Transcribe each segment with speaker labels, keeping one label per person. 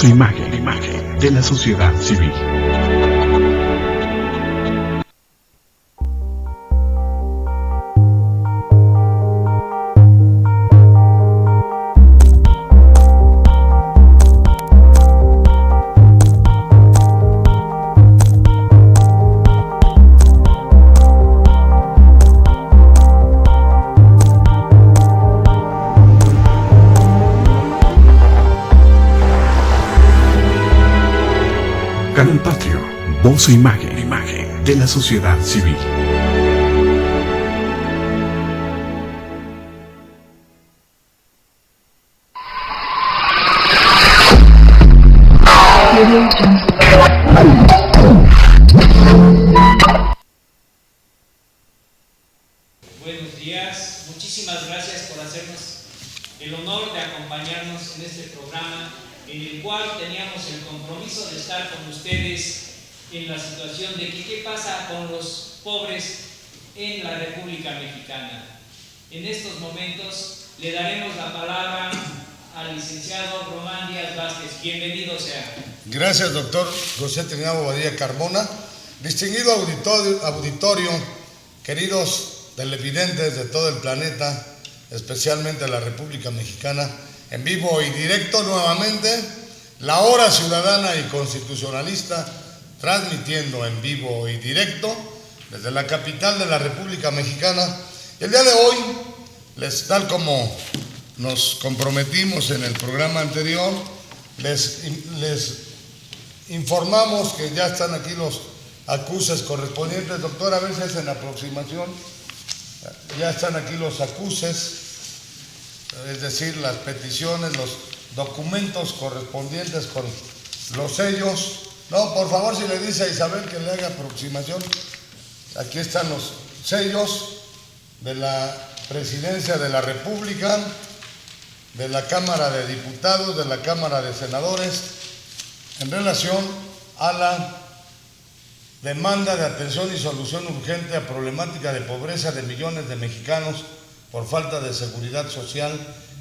Speaker 1: voz e imagen de la sociedad civil. Canal Patrio, voz e imagen de la sociedad civil.
Speaker 2: Buenos días, muchísimas gracias por hacernos el honor de acompañarnos en este programa en el cual teníamos el compromiso de estar con ustedes en la situación de que qué pasa con los pobres en la República Mexicana. En estos momentos le daremos la palabra al licenciado Román Díaz Vázquez. Bienvenido sea.
Speaker 3: Gracias, doctor José Trinidad Bobadilla Carmona. Distinguido auditorio, queridos televidentes de todo el planeta, especialmente de la República Mexicana, en vivo y directo nuevamente, la hora ciudadana y constitucionalista, transmitiendo en vivo y directo desde la capital de la República Mexicana. El día de hoy, tal como nos comprometimos en el programa anterior, les informamos que ya están aquí los acuses correspondientes. Doctor, a ver si hacen aproximación. Ya están aquí los acuses, es decir, las peticiones, los documentos correspondientes con los sellos. No, por favor, si le dice a Isabel que le haga aproximación. Aquí están los sellos de la Presidencia de la República, de la Cámara de Diputados, de la Cámara de Senadores, en relación a la demanda de atención y solución urgente a problemática de pobreza de millones de mexicanos por falta de seguridad social,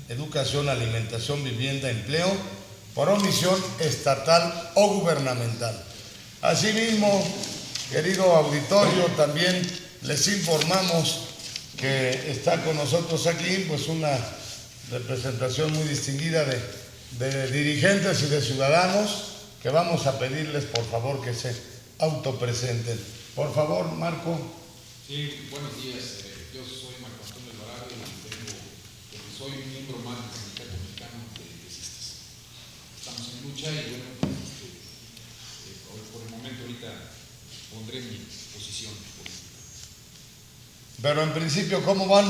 Speaker 3: educación, alimentación, vivienda, empleo, por omisión estatal o gubernamental. Asimismo, querido auditorio, también les informamos que está con nosotros aquí pues una representación muy distinguida de dirigentes y de ciudadanos que vamos a pedirles por favor que se autopresenten. Por favor, Marco.
Speaker 4: Sí, buenos días. Yo soy Marco Antonio Alvarado y soy miembro más del Sindicato Mexicano de Electricistas. Estamos en lucha y bueno, por el momento ahorita pondré mi posición política.
Speaker 3: Pero en principio, ¿cómo van?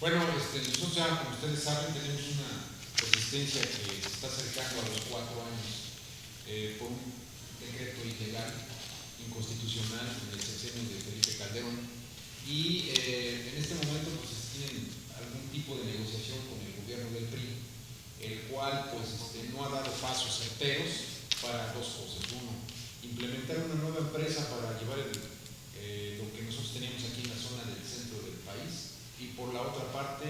Speaker 4: Bueno, nosotros ya, como ustedes saben, tenemos una resistencia que se está acercando a los 4 años por un decreto ilegal, inconstitucional en el sexenio de Felipe Calderón, y en este momento pues tienen algún tipo de negociación con el gobierno del PRI, el cual pues no ha dado pasos certeros para dos cosas. Uno, implementar una nueva empresa para llevar lo que nosotros teníamos aquí en la zona del centro del país, y por la otra parte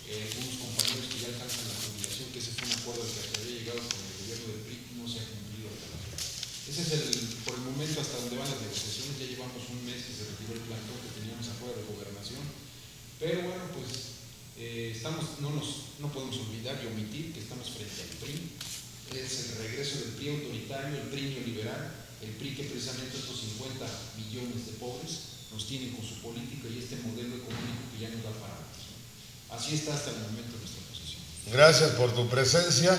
Speaker 4: algunos compañeros que ya alcanzan la jubilación, que ese fue un acuerdo al que se había llegado con el gobierno del PRI, no se ha cumplido hasta la fecha. Ese es por el momento hasta donde van las negociaciones. Ya llevamos un mes que se retiró el plantón que teníamos afuera de gobernación, pero bueno, pues no podemos olvidar y omitir que estamos frente al PRI. Es el regreso del PRI autoritario, el PRI neoliberal, el PRI que precisamente estos 50 millones de pobres nos tienen con su política y este modelo económico que ya no da para más. Así está hasta el momento nuestra posición.
Speaker 3: Gracias por tu presencia.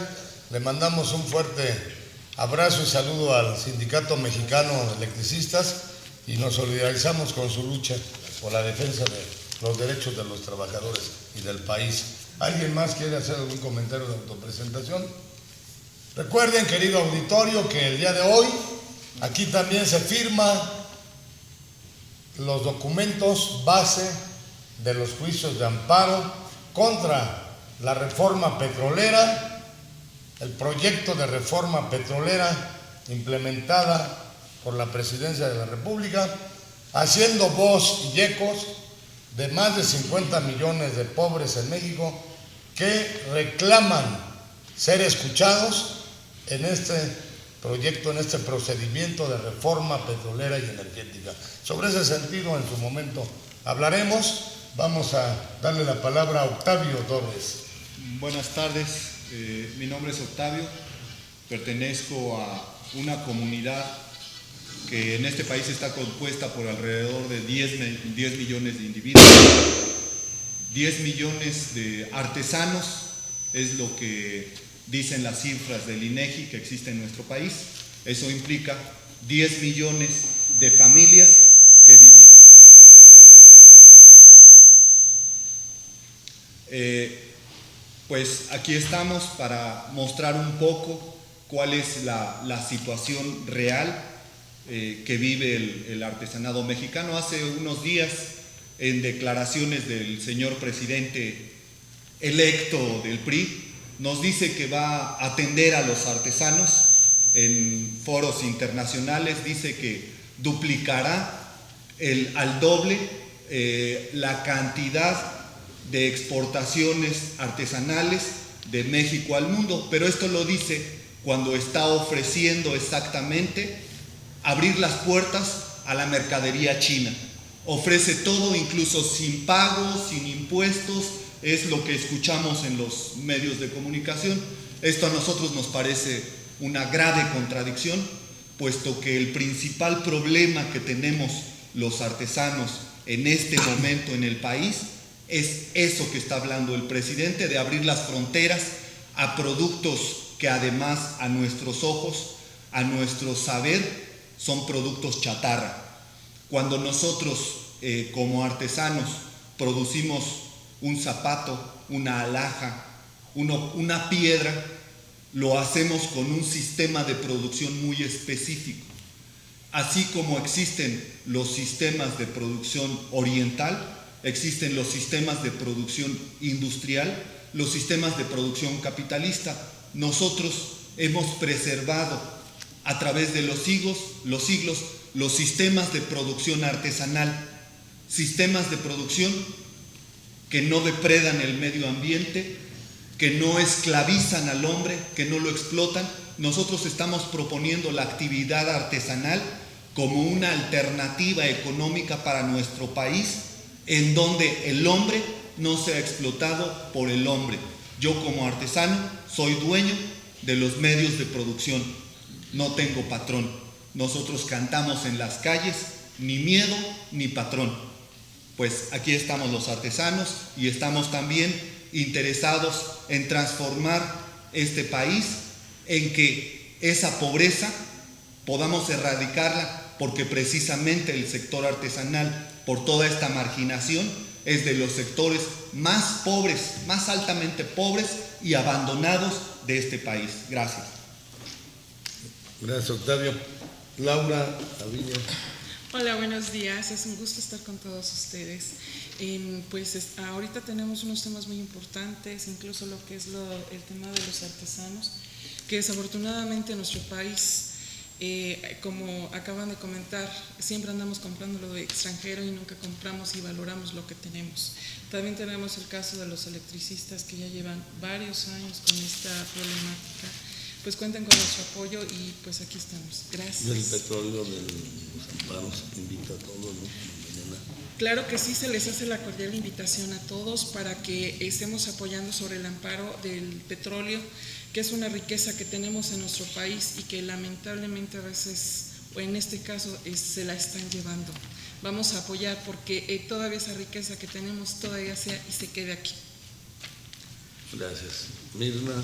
Speaker 3: Le mandamos un fuerte abrazo y saludo al Sindicato Mexicano de Electricistas y nos solidarizamos con su lucha por la defensa de los derechos de los trabajadores y del país. ¿Alguien más quiere hacer algún comentario de autopresentación? Recuerden, querido auditorio, que el día de hoy aquí también se firman los documentos base de los juicios de amparo contra la reforma petrolera, el proyecto de reforma petrolera implementada por la Presidencia de la República, haciendo voz y ecos de más de 50 millones de pobres en México que reclaman ser escuchados, en este proyecto, en este procedimiento de reforma petrolera y energética. Sobre ese sentido, en su momento hablaremos. Vamos a darle la palabra a Octavio Torres.
Speaker 5: Buenas tardes, mi nombre es Octavio, pertenezco a una comunidad que en este país está compuesta por alrededor de 10 millones de individuos, 10 millones de artesanos, es lo que dicen las cifras del INEGI que existe en nuestro país. Eso implica 10 millones de familias que vivimos pues aquí estamos para mostrar un poco cuál es la situación real que vive el artesanado mexicano. Hace unos días, en declaraciones del señor presidente electo del PRI, nos dice que va a atender a los artesanos en foros internacionales, dice que duplicará al doble la cantidad de exportaciones artesanales de México al mundo, pero esto lo dice cuando está ofreciendo exactamente abrir las puertas a la mercadería china. Ofrece todo, incluso sin pago, sin impuestos, es lo que escuchamos en los medios de comunicación. Esto a nosotros nos parece una grave contradicción, puesto que el principal problema que tenemos los artesanos en este momento en el país es eso que está hablando el presidente, de abrir las fronteras a productos que además a nuestros ojos, a nuestro saber, son productos chatarra. Cuando nosotros como artesanos producimos un zapato, una alhaja, una piedra, lo hacemos con un sistema de producción muy específico. Así como existen los sistemas de producción oriental, existen los sistemas de producción industrial, los sistemas de producción capitalista. Nosotros hemos preservado a través de los siglos los sistemas de producción artesanal, sistemas de producción que no depredan el medio ambiente, que no esclavizan al hombre, que no lo explotan. Nosotros estamos proponiendo la actividad artesanal como una alternativa económica para nuestro país, en donde el hombre no sea explotado por el hombre. Yo como artesano soy dueño de los medios de producción, no tengo patrón. Nosotros cantamos en las calles, ni miedo ni patrón. Pues aquí estamos los artesanos y estamos también interesados en transformar este país, en que esa pobreza podamos erradicarla, porque precisamente el sector artesanal, por toda esta marginación, es de los sectores más pobres, más altamente pobres y abandonados de este país. Gracias.
Speaker 3: Gracias, Octavio. Laura Avilla.
Speaker 6: Hola, buenos días. Es un gusto estar con todos ustedes. Ahorita tenemos unos temas muy importantes, incluso lo que es el tema de los artesanos, que desafortunadamente en nuestro país, como acaban de comentar, siempre andamos comprando lo extranjero y nunca compramos y valoramos lo que tenemos. También tenemos el caso de los electricistas que ya llevan varios años con esta problemática. Pues cuenten con nuestro apoyo y pues aquí estamos. Gracias.
Speaker 3: Del petróleo, de los amparos, invita a todos, ¿no? Mañana.
Speaker 6: Claro que sí, se les hace la cordial invitación a todos para que estemos apoyando sobre el amparo del petróleo, que es una riqueza que tenemos en nuestro país y que lamentablemente a veces, o en este caso, se la están llevando. Vamos a apoyar porque todavía esa riqueza que tenemos todavía sea y se quede aquí.
Speaker 3: Gracias. Mirna,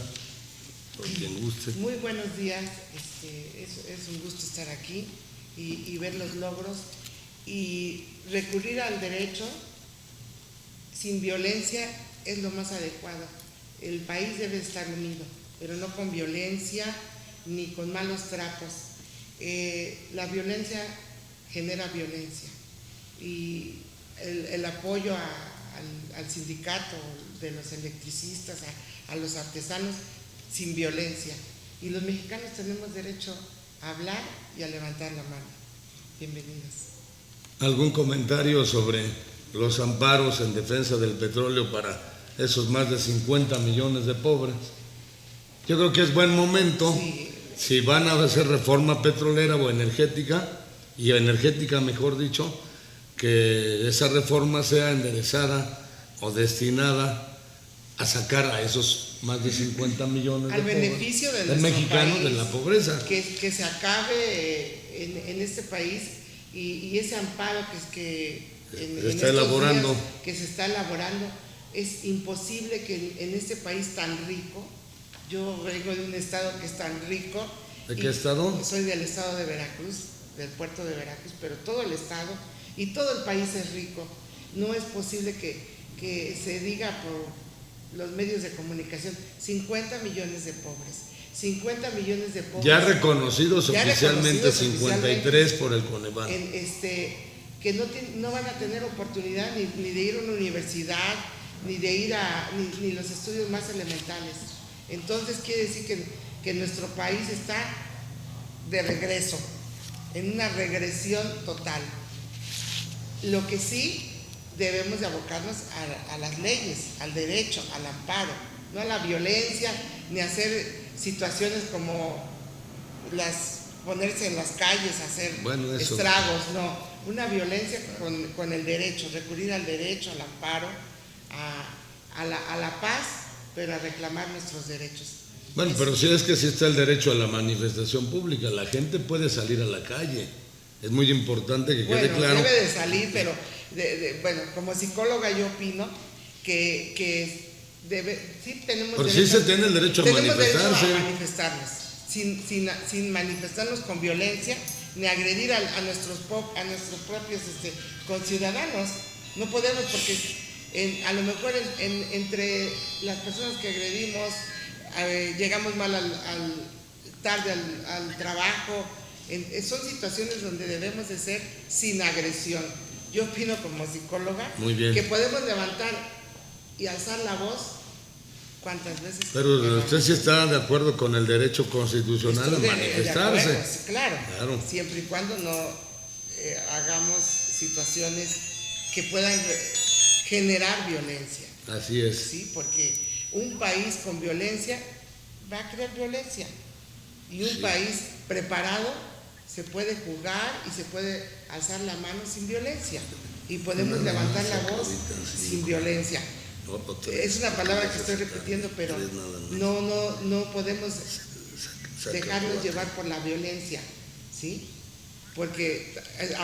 Speaker 3: por quien guste.
Speaker 7: Muy buenos días, es un gusto estar aquí y ver los logros y recurrir al derecho sin violencia es lo más adecuado. El país debe estar unido, pero no con violencia ni con malos tratos. La violencia genera violencia y el apoyo al sindicato de los electricistas, a los artesanos, sin violencia. Y los mexicanos tenemos derecho a hablar y a levantar la mano. Bienvenidos.
Speaker 3: ¿Algún comentario sobre los amparos en defensa del petróleo para esos más de 50 millones de pobres? Yo creo que es buen momento,
Speaker 7: Sí.
Speaker 3: si van a hacer reforma petrolera o energética, y energética mejor dicho, que esa reforma sea enderezada o destinada a sacar a esos más de 50 millones
Speaker 7: Al
Speaker 3: de
Speaker 7: beneficio de
Speaker 3: pobres,
Speaker 7: nuestro
Speaker 3: mexicanos
Speaker 7: país,
Speaker 3: de la pobreza.
Speaker 7: que se acabe en este país y ese amparo que en
Speaker 3: está
Speaker 7: estos
Speaker 3: elaborando.
Speaker 7: días que se está elaborando, es imposible que en este país tan rico, yo vengo de un estado que es tan rico.
Speaker 3: ¿De qué estado?
Speaker 7: Soy del estado de Veracruz, del puerto de Veracruz, pero todo el estado y todo el país es rico. No es posible que se diga por los medios de comunicación 50 millones de pobres. 50 millones de pobres.
Speaker 3: Ya reconocidos
Speaker 7: Ya
Speaker 3: oficialmente
Speaker 7: reconocidos
Speaker 3: 53 por el Coneval.
Speaker 7: Que no van a tener oportunidad ni de ir a una universidad, ni de ir ni los estudios más elementales. Entonces quiere decir que nuestro país está de regreso, en una regresión total. Lo que sí debemos de abocarnos a las leyes, al derecho, al amparo, no a la violencia, ni hacer situaciones como ponerse en las calles, hacer estragos, no. Una violencia con el derecho, recurrir al derecho, al amparo, a la paz, pero a reclamar nuestros derechos.
Speaker 3: Bueno, pero sí es que sí está el derecho a la manifestación pública, la gente puede salir a la calle. Es muy importante que quede claro.
Speaker 7: Debe de salir, pero bueno, como psicóloga yo opino que sí tenemos
Speaker 3: Pero
Speaker 7: derecho,
Speaker 3: sí se tiene el derecho a manifestarse.
Speaker 7: derecho a manifestarnos, sin manifestarnos con violencia, ni agredir a nuestros propios conciudadanos. No podemos, porque a lo mejor entre las personas que agredimos llegamos mal tarde al trabajo. Son situaciones donde debemos de ser sin agresión. Yo opino como psicóloga que podemos levantar y alzar la voz cuantas veces.
Speaker 3: Pero usted sí está de acuerdo con el derecho constitucional a manifestarse.
Speaker 7: De acuerdo, claro, siempre y cuando no hagamos situaciones que puedan generar violencia.
Speaker 3: Así es.
Speaker 7: Sí, porque un país con violencia va a crear violencia. Y un país preparado se puede jugar y se puede alzar la mano sin violencia. Y podemos levantar la voz sin violencia. Es una palabra que estoy repitiendo, pero no podemos dejarnos llevar por la violencia, ¿sí? Porque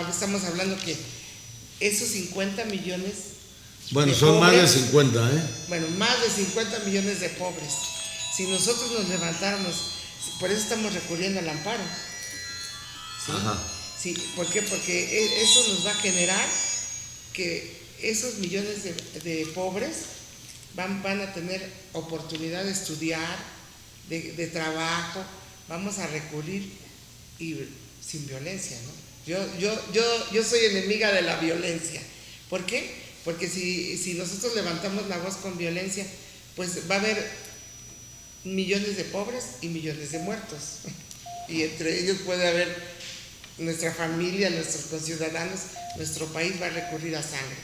Speaker 7: estamos hablando que esos 50 millones.
Speaker 3: Bueno, son pobres, más de 50, ¿eh?
Speaker 7: Bueno, más de 50 millones de pobres. Si nosotros nos levantáramos, por eso estamos recurriendo al amparo. ¿Sí?
Speaker 3: Ajá.
Speaker 7: Sí, ¿por qué? Porque eso nos va a generar que esos millones de pobres van a tener oportunidad de estudiar, de trabajo, vamos a recurrir y sin violencia, ¿no? Yo soy enemiga de la violencia. ¿Por qué? Porque si nosotros levantamos la voz con violencia, pues va a haber millones de pobres y millones de muertos. Y entre ellos puede haber nuestra familia, nuestros conciudadanos, nuestro país va a recurrir a sangre.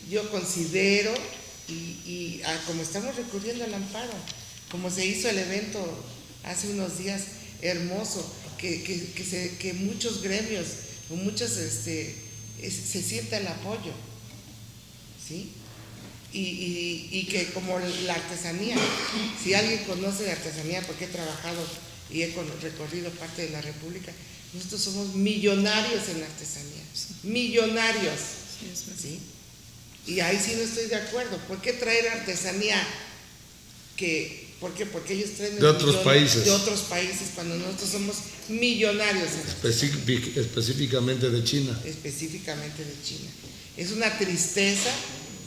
Speaker 7: Yo considero, y como estamos recurriendo al amparo, como se hizo el evento hace unos días hermoso, que muchos gremios, o muchos se sienta el apoyo, ¿sí? Y que como la artesanía, si alguien conoce de artesanía, porque he trabajado y he recorrido parte de la República, nosotros somos millonarios en la artesanía, millonarios, ¿sí? Y ahí sí no estoy de acuerdo. ¿Por qué traer artesanía? ¿Por qué? Porque ellos traen
Speaker 3: de otros países.
Speaker 7: De otros países, cuando nosotros somos millonarios.
Speaker 3: Específicamente de China.
Speaker 7: Específicamente de China. Es una tristeza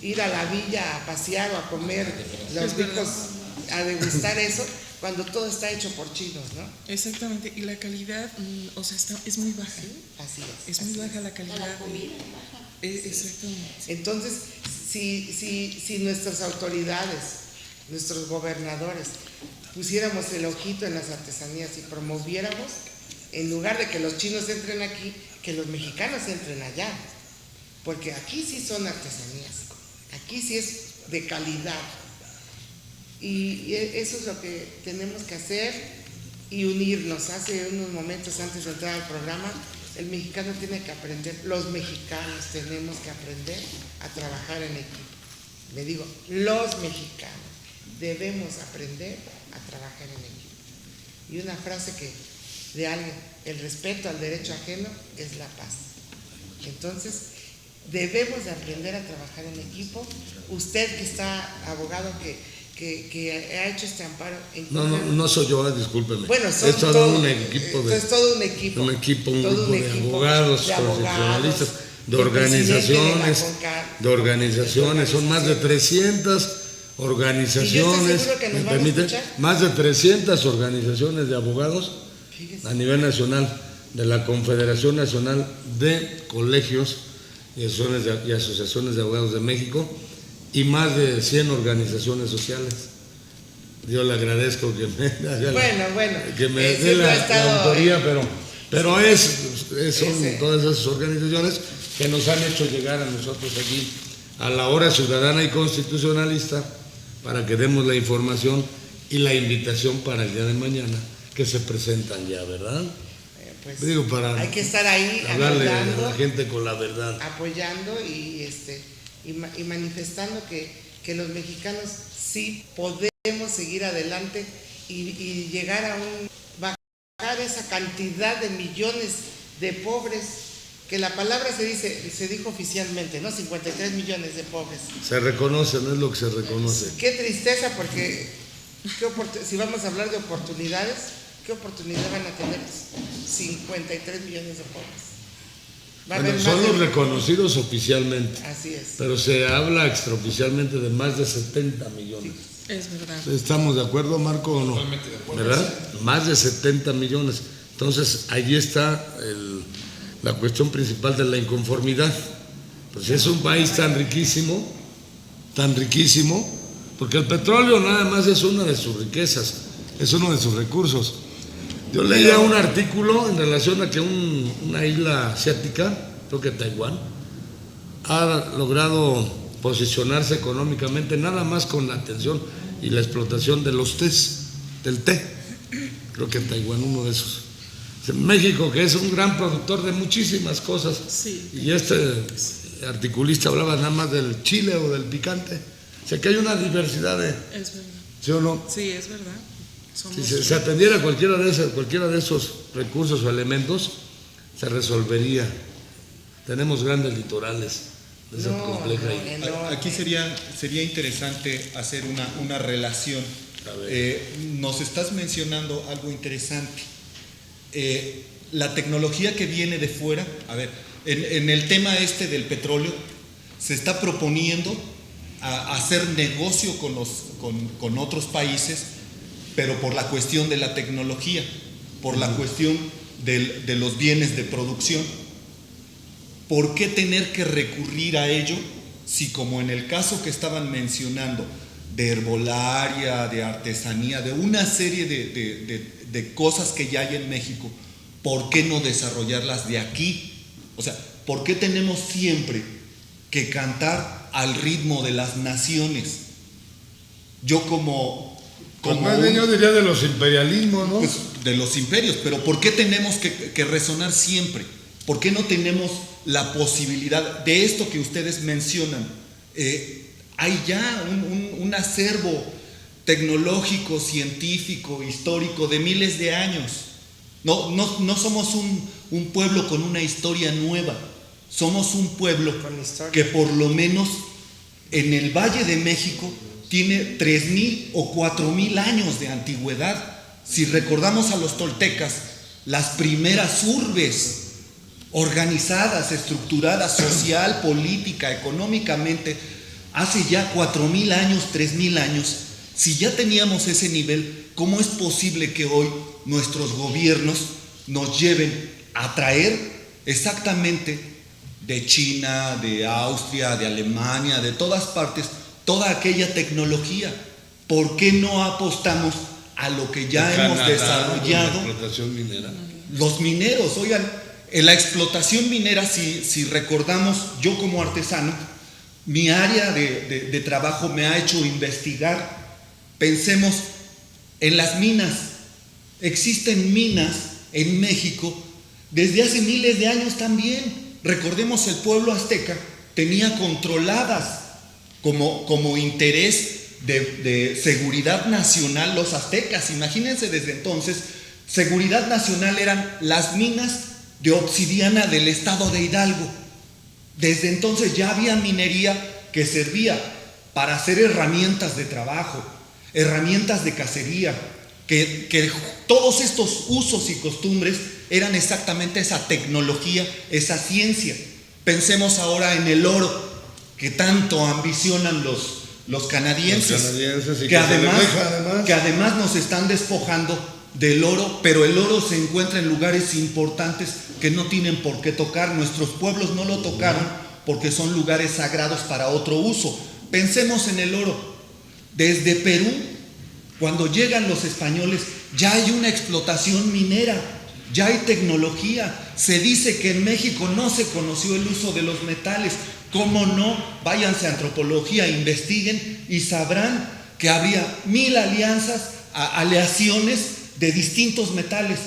Speaker 7: ir a la villa a pasear o a comer los ricos, a degustar eso, cuando todo está hecho por chinos, ¿no?
Speaker 6: Exactamente, y la calidad, o sea, es muy baja.
Speaker 7: Sí, así es.
Speaker 6: Es muy baja la calidad. La comida baja. Exactamente.
Speaker 7: Entonces, si nuestras autoridades, nuestros gobernadores, pusiéramos el ojito en las artesanías y promoviéramos, en lugar de que los chinos entren aquí, que los mexicanos entren allá. Porque aquí sí son artesanías, aquí sí es de calidad. Y eso es lo que tenemos que hacer y unirnos. Hace unos momentos antes de entrar al programa, el mexicano tiene que aprender, los mexicanos tenemos que aprender a trabajar en equipo. Le digo, los mexicanos debemos aprender a trabajar en equipo. Y una frase de alguien, el respeto al derecho ajeno es la paz. Entonces, debemos de aprender a trabajar en equipo. Usted que está abogado, que ha hecho este amparo.
Speaker 8: No soy yo, discúlpeme.
Speaker 7: Bueno,
Speaker 8: es todo un equipo
Speaker 7: es todo un equipo.
Speaker 8: Un grupo de abogados,
Speaker 7: de
Speaker 8: constitucionalistas, de
Speaker 7: del presidente
Speaker 8: organizaciones, son más de 300 organizaciones, ¿me permite? Más de 300 organizaciones de abogados a nivel nacional, de la Confederación Nacional de Colegios y Asociaciones de Abogados de México, y más de 100 organizaciones sociales. Yo le agradezco que me dé la autoría, pero son todas esas organizaciones que nos han hecho llegar a nosotros aquí a la hora ciudadana y constitucionalista para que demos la información y la invitación para el día de mañana que se presentan ya, ¿verdad?
Speaker 7: Pues,
Speaker 8: digo, para
Speaker 7: hay que estar ahí
Speaker 8: hablarle a la gente con la verdad,
Speaker 7: apoyando y manifestando que los mexicanos sí podemos seguir adelante y llegar a bajar esa cantidad de millones de pobres, que la palabra se dijo oficialmente, ¿no? 53 millones de pobres.
Speaker 8: se reconoce, no es lo que se reconoce.
Speaker 7: Qué tristeza, porque si vamos a hablar de oportunidades, ¿qué oportunidad van a tener 53 millones de pobres?
Speaker 8: Son los reconocidos oficialmente,
Speaker 7: así es.
Speaker 8: pero se habla extraoficialmente de más de 70 millones.
Speaker 6: Es verdad.
Speaker 8: ¿Estamos de acuerdo, Marco, o no?
Speaker 4: Totalmente de acuerdo.
Speaker 8: ¿Verdad? Más de 70 millones. Entonces, allí está la cuestión principal de la inconformidad. Pues es un país tan riquísimo, porque el petróleo nada más es una de sus riquezas, es uno de sus recursos. Yo leía un artículo en relación a que una isla asiática, creo que Taiwán, ha logrado posicionarse económicamente nada más con la atención y la explotación de los del té. Creo que Taiwán, uno de esos. México, que es un gran productor de muchísimas cosas,
Speaker 6: sí.
Speaker 8: Y este articulista hablaba nada más del chile o del picante. O sea que hay una diversidad de...
Speaker 6: Es verdad.
Speaker 8: ¿Sí o no?
Speaker 6: Sí, es verdad.
Speaker 8: Si se atendiera cualquiera de esos recursos o elementos, se resolvería. Tenemos grandes litorales de esa compleja isla.
Speaker 5: Aquí sería interesante hacer una relación. Nos estás mencionando algo interesante. La tecnología que viene de fuera, a ver, en el tema del petróleo, se está proponiendo hacer negocio con otros países, pero por la cuestión de la tecnología, por la cuestión de los bienes de producción. ¿Por qué tener que recurrir a ello si, como en el caso que estaban mencionando, de herbolaria, de artesanía, de una serie de cosas que ya hay en México, ¿por qué no desarrollarlas de aquí? O sea, ¿por qué tenemos siempre que cantar al ritmo de las naciones? Yo
Speaker 8: yo diría de los imperialismos, ¿no?
Speaker 5: Pues de los imperios, pero ¿por qué tenemos que resonar siempre? ¿Por qué no tenemos la posibilidad de esto que ustedes mencionan? Hay ya un acervo tecnológico, científico, histórico de miles de años. No somos un pueblo con una historia nueva, somos un pueblo que por lo menos en el Valle de México tiene 3,000 o 4,000 años de antigüedad. Si recordamos a los toltecas, las primeras urbes organizadas, estructuradas social, política, económicamente, hace ya 4,000 años, 3,000 años. Si ya teníamos ese nivel, ¿cómo es posible que hoy nuestros gobiernos nos lleven a traer exactamente de China, de Austria, de Alemania, de todas partes, toda aquella tecnología? ¿Por qué no apostamos a lo que ya hemos desarrollado?
Speaker 8: La explotación minera.
Speaker 5: Los mineros, oigan, en la explotación minera, si recordamos, yo como artesano, mi área de trabajo me ha hecho investigar Pensemos en las minas. Existen minas en México desde hace miles de años también. Recordemos, el pueblo azteca tenía controladas como interés de seguridad nacional los aztecas. Imagínense, desde entonces, seguridad nacional eran las minas de obsidiana del estado de Hidalgo. Desde entonces ya había minería que servía para hacer herramientas de trabajo, herramientas de cacería, que todos estos usos y costumbres eran exactamente esa tecnología, esa ciencia. Pensemos ahora en el oro, que tanto ambicionan los canadienses, que además nos están despojando del oro, pero el oro se encuentra en lugares importantes que no tienen por qué tocar. Nuestros pueblos no lo tocaron porque son lugares sagrados para otro uso. Pensemos en el oro. Desde Perú, cuando llegan los españoles, ya hay una explotación minera, ya hay tecnología. Se dice que en México no se conoció el uso de los metales. ¿Cómo no? Váyanse a antropología, investiguen y sabrán que habría 1000 aleaciones de distintos metales.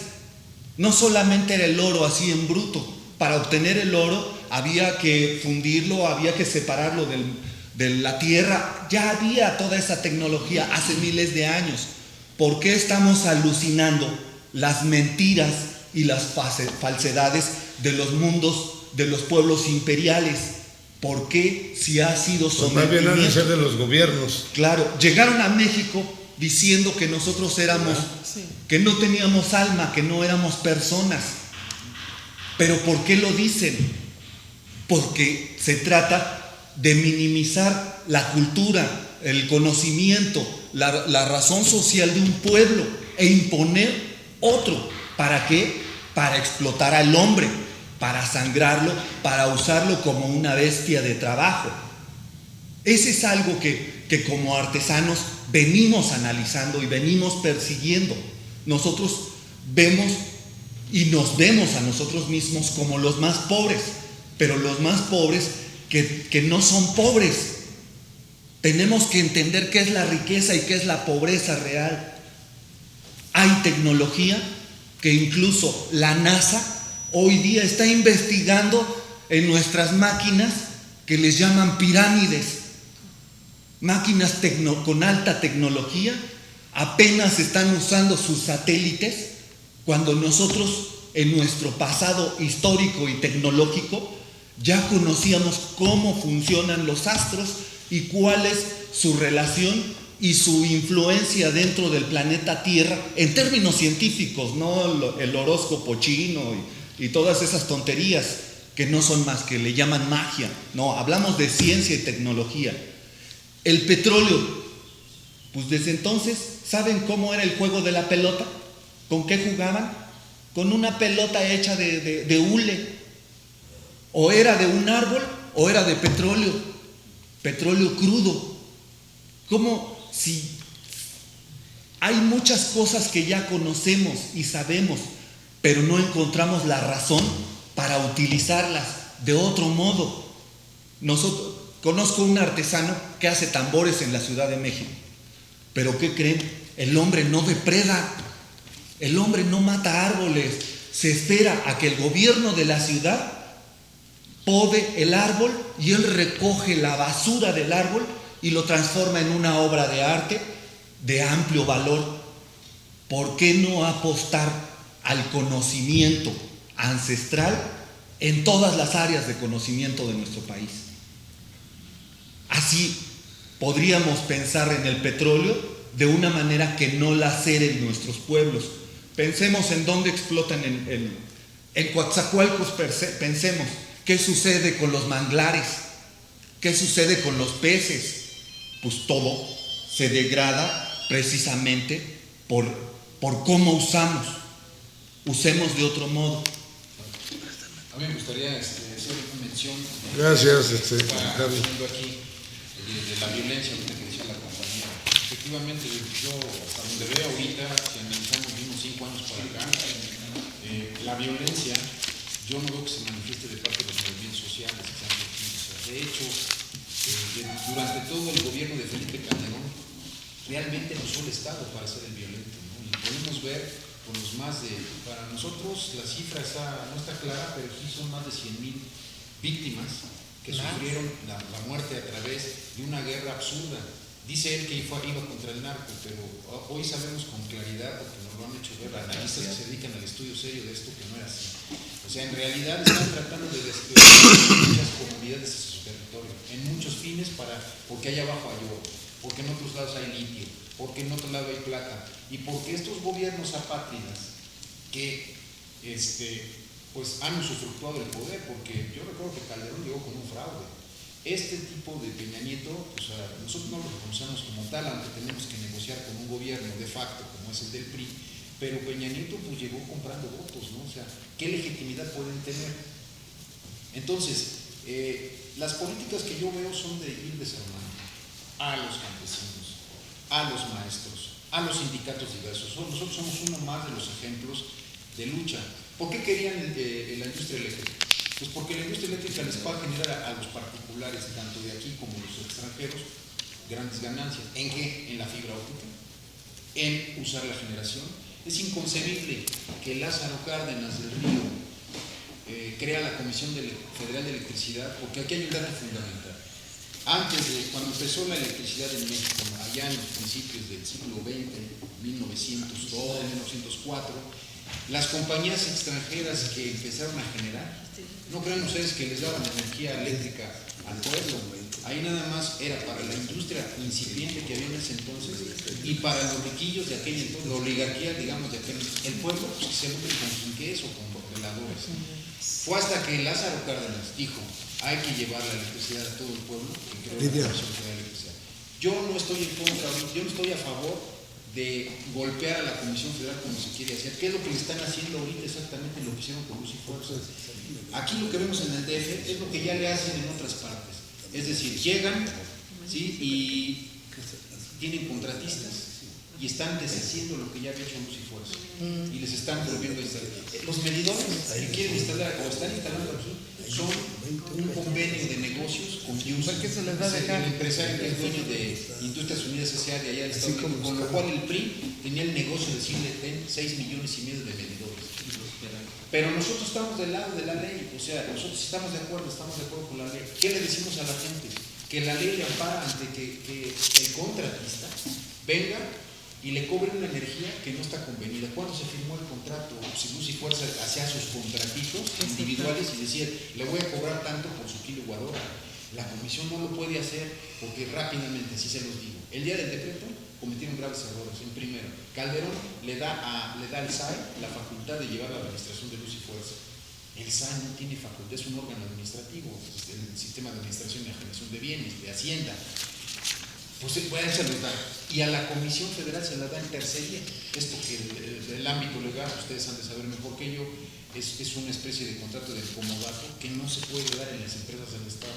Speaker 5: No solamente era el oro así en bruto. Para obtener el oro había que fundirlo, había que separarlo de la tierra. Ya había toda esa tecnología hace miles de años. ¿Por qué estamos alucinando las mentiras y las falsedades de los mundos, de los pueblos imperiales? ¿Por qué, si ha sido sometimiento?
Speaker 8: Más bien han de ser de los gobiernos.
Speaker 5: Claro, llegaron a México diciendo que nosotros éramos, que no teníamos alma, que no éramos personas. ¿Pero por qué lo dicen? Porque se trata de minimizar la cultura, el conocimiento, la razón social de un pueblo e imponer otro. ¿Para qué? Para explotar al hombre, para sangrarlo, para usarlo como una bestia de trabajo. Ese es algo que como artesanos venimos analizando y venimos persiguiendo. Nosotros vemos y nos vemos a nosotros mismos como los más pobres, pero los más pobres que no son pobres. Tenemos que entender qué es la riqueza y qué es la pobreza real. Hay tecnología que incluso la NASA hoy día está investigando en nuestras máquinas, que les llaman pirámides, máquinas con alta tecnología. Apenas están usando sus satélites, cuando nosotros en nuestro pasado histórico y tecnológico ya conocíamos cómo funcionan los astros y cuál es su relación y su influencia dentro del planeta Tierra en términos científicos, no el horóscopo chino y todas esas tonterías que no son más que le llaman magia. No, hablamos de ciencia y tecnología. El petróleo, pues desde entonces, ¿saben cómo era el juego de la pelota? ¿Con qué jugaban? Con una pelota hecha de hule. O era de un árbol o era de petróleo crudo. Como si hay muchas cosas que ya conocemos y sabemos, pero no encontramos la razón para utilizarlas de otro modo. Conozco un artesano que hace tambores en la Ciudad de México, pero ¿qué creen? El hombre no depreda, el hombre no mata árboles, se espera a que el gobierno de la ciudad pode el árbol y él recoge la basura del árbol y lo transforma en una obra de arte de amplio valor. ¿Por qué no apostar al conocimiento ancestral en todas las áreas de conocimiento de nuestro país? Así podríamos pensar en el petróleo de una manera que no lacere nuestros pueblos. Pensemos en dónde explotan en Coatzacoalcos, pensemos qué sucede con los manglares, qué sucede con los peces. Pues todo se degrada precisamente por cómo usamos. Usemos de otro modo.
Speaker 4: A mí me gustaría hacer una mención.
Speaker 8: Gracias,
Speaker 4: Carlos. Aquí de la violencia, ahorita que decía la compañera. Efectivamente, yo hasta donde veo ahorita, si analizamos los últimos 5 años para acá, la violencia, yo no veo que se manifieste de parte de los movimientos sociales que se han surgido. De hecho, durante todo el gobierno de Felipe Calderón, realmente no solo el Estado para ser el violento, ¿no? Y podemos ver con los para nosotros la cifra no está clara, pero sí son más de 100,000 víctimas que sufrieron la muerte a través de una guerra absurda. Dice él que iba contra el narco, pero hoy sabemos con claridad, porque nos lo han hecho ver analistas que se dedican al estudio serio de esto, que no era así. O sea, en realidad están tratando de destruir muchas comunidades de su territorio, en muchos fines, porque allá abajo hay oro, porque en otros lados hay litio, porque en otro lado hay plata, y porque estos gobiernos apátridas que pues han usufructuado el poder, porque yo recuerdo que Calderón llegó con un fraude. Este tipo de Peña Nieto, nosotros no lo reconocemos como tal, aunque tenemos que negociar con un gobierno de facto como es el del PRI, pero Peña Nieto pues llegó comprando votos, ¿no? O sea, ¿qué legitimidad pueden tener? Entonces, las políticas que yo veo son de ir desarmando a los campesinos, a los maestros, a los sindicatos diversos. Nosotros somos uno más de los ejemplos de lucha. ¿Por qué querían la industria eléctrica? Pues porque la industria eléctrica les va a generar a los particulares, tanto de aquí como de los extranjeros, grandes ganancias. ¿En qué? En la fibra óptica, en usar la generación. Es inconcebible que Lázaro Cárdenas del Río crea la Comisión Federal de Electricidad, porque aquí hay un dato fundamental. Cuando empezó la electricidad en México, allá en los principios del siglo XX, 1902, 1904, las compañías extranjeras que empezaron a generar, no crean ustedes que les daban energía eléctrica al pueblo. Ahí nada más era para la industria incipiente que había en ese entonces y para los riquillos de aquel entonces, la oligarquía, digamos, de aquel entonces. El pueblo pues, se nutre con quinqués o con veladores. Fue hasta que Lázaro Cárdenas dijo, hay que llevar la electricidad a todo el pueblo, que creó la Comisión Federal de Electricidad. Yo no estoy en contra, yo no estoy a favor de golpear a la Comisión Federal como se quiere hacer. ¿Qué es lo que le están haciendo ahorita exactamente lo que hicieron con Luz y Fuerza? Aquí lo que vemos en el DF es lo que ya le hacen en otras partes. Es decir, llegan, ¿sí? Y tienen contratistas y están deshaciendo lo que ya había hecho Luz y Fuerza y les están volviendo a instalar. Los medidores que quieren instalar o están instalando aquí son un convenio de negocios con Yus, el empresario que es dueño de Industrias Unidas S.A. de allá del Estado Unido, con lo cual el PRI tenía el negocio de decirle, ten 6,5 millones de medidores. Pero nosotros estamos del lado de la ley, o sea, nosotros estamos de acuerdo con la ley. ¿Qué le decimos a la gente? Que la ley le ampara ante que el contratista venga y le cobre una energía que no está convenida. ¿Cuándo se firmó el contrato? Si Luz y Fuerza hacía sus contratitos individuales y decía, le voy a cobrar tanto por su kilowatt hora. La comisión no lo puede hacer porque rápidamente, así se los digo. El día del decreto cometieron graves errores. En primero, Calderón le da al SAE la facultad de llevar la administración de Luz y Fuerza. El SAE no tiene facultad, es un órgano administrativo, el sistema de administración y generación de bienes, de Hacienda. Pues bueno, se los da. Y a la Comisión Federal se la da en tercería. Esto que el ámbito legal, ustedes han de saber mejor que yo, es una especie de contrato de comodato que no se puede dar en las empresas del Estado.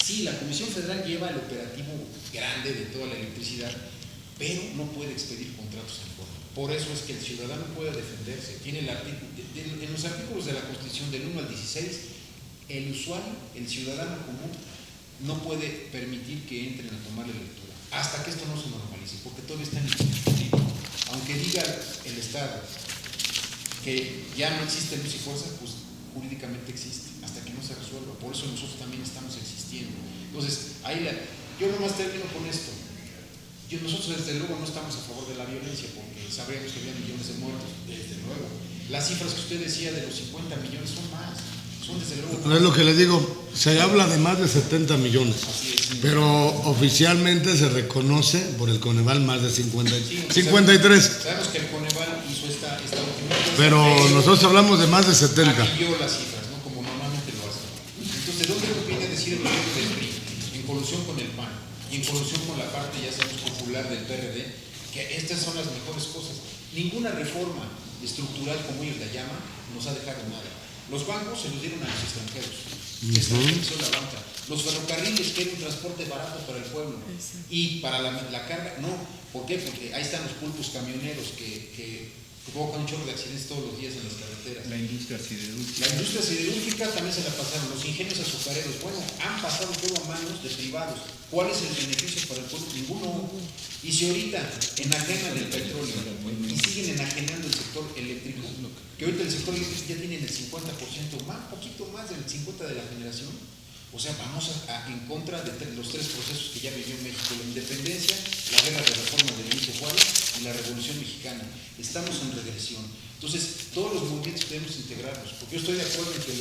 Speaker 4: Sí, la Comisión Federal lleva el operativo grande de toda la electricidad, pero no puede expedir contratos en forma. Por eso es que el ciudadano puede defenderse. Tiene en los artículos de la Constitución del 1 al 16, el usuario, el ciudadano común, no puede permitir que entren a tomar la lectura hasta que esto no se normalice, porque todavía está en el discutido. Aunque diga el Estado que ya no existe Luz y Fuerza, pues jurídicamente existe, hasta que no se resuelva. Por eso nosotros también estamos existiendo. Entonces, yo nomás termino con esto. Nosotros desde luego no estamos a favor de la violencia, porque sabemos que había millones de muertos, desde luego. Las cifras que usted decía de los 50 millones son más. Desde luego,
Speaker 8: no es lo que les digo, se habla de más de 70 millones, pero oficialmente se reconoce por el Coneval más de 53.
Speaker 4: Sabemos que el Coneval hizo esta última,
Speaker 8: pero nosotros hablamos de más de 70.
Speaker 4: Maquilló las cifras, ¿no? Como normalmente lo hace. Entonces, ¿de dónde viene a decir el gobierno del PRI? En colusión con el PAN y en colusión con la parte, ya sabemos, popular del PRD, que estas son las mejores cosas. Ninguna reforma estructural, como ellos la llaman, nos ha dejado nada. Los bancos se los dieron a los extranjeros, que se hizo la banca. Los ferrocarriles, que era un transporte barato para el pueblo. Y para la carga, no. ¿Por qué? Porque ahí están los pulpos camioneros que provocan un chorro de accidentes todos los días en las carreteras.
Speaker 5: La industria siderúrgica.
Speaker 4: La industria siderúrgica también se la pasaron, los ingenios azucareros, bueno, han pasado todo a manos de privados. ¿Cuál es el beneficio para el pueblo? Ninguno. Y si ahorita enajenan el petróleo y siguen enajenando el sector eléctrico, que ahorita el sector eléctrico ya tiene el 50%, más, poquito más del 50% de la generación, o sea, vamos en contra de los tres procesos que ya vivió México: la independencia, la guerra de reforma de Benito Juárez y la Revolución Mexicana. Estamos en regresión. Entonces, todos los movimientos debemos integrarlos, porque yo estoy de acuerdo en que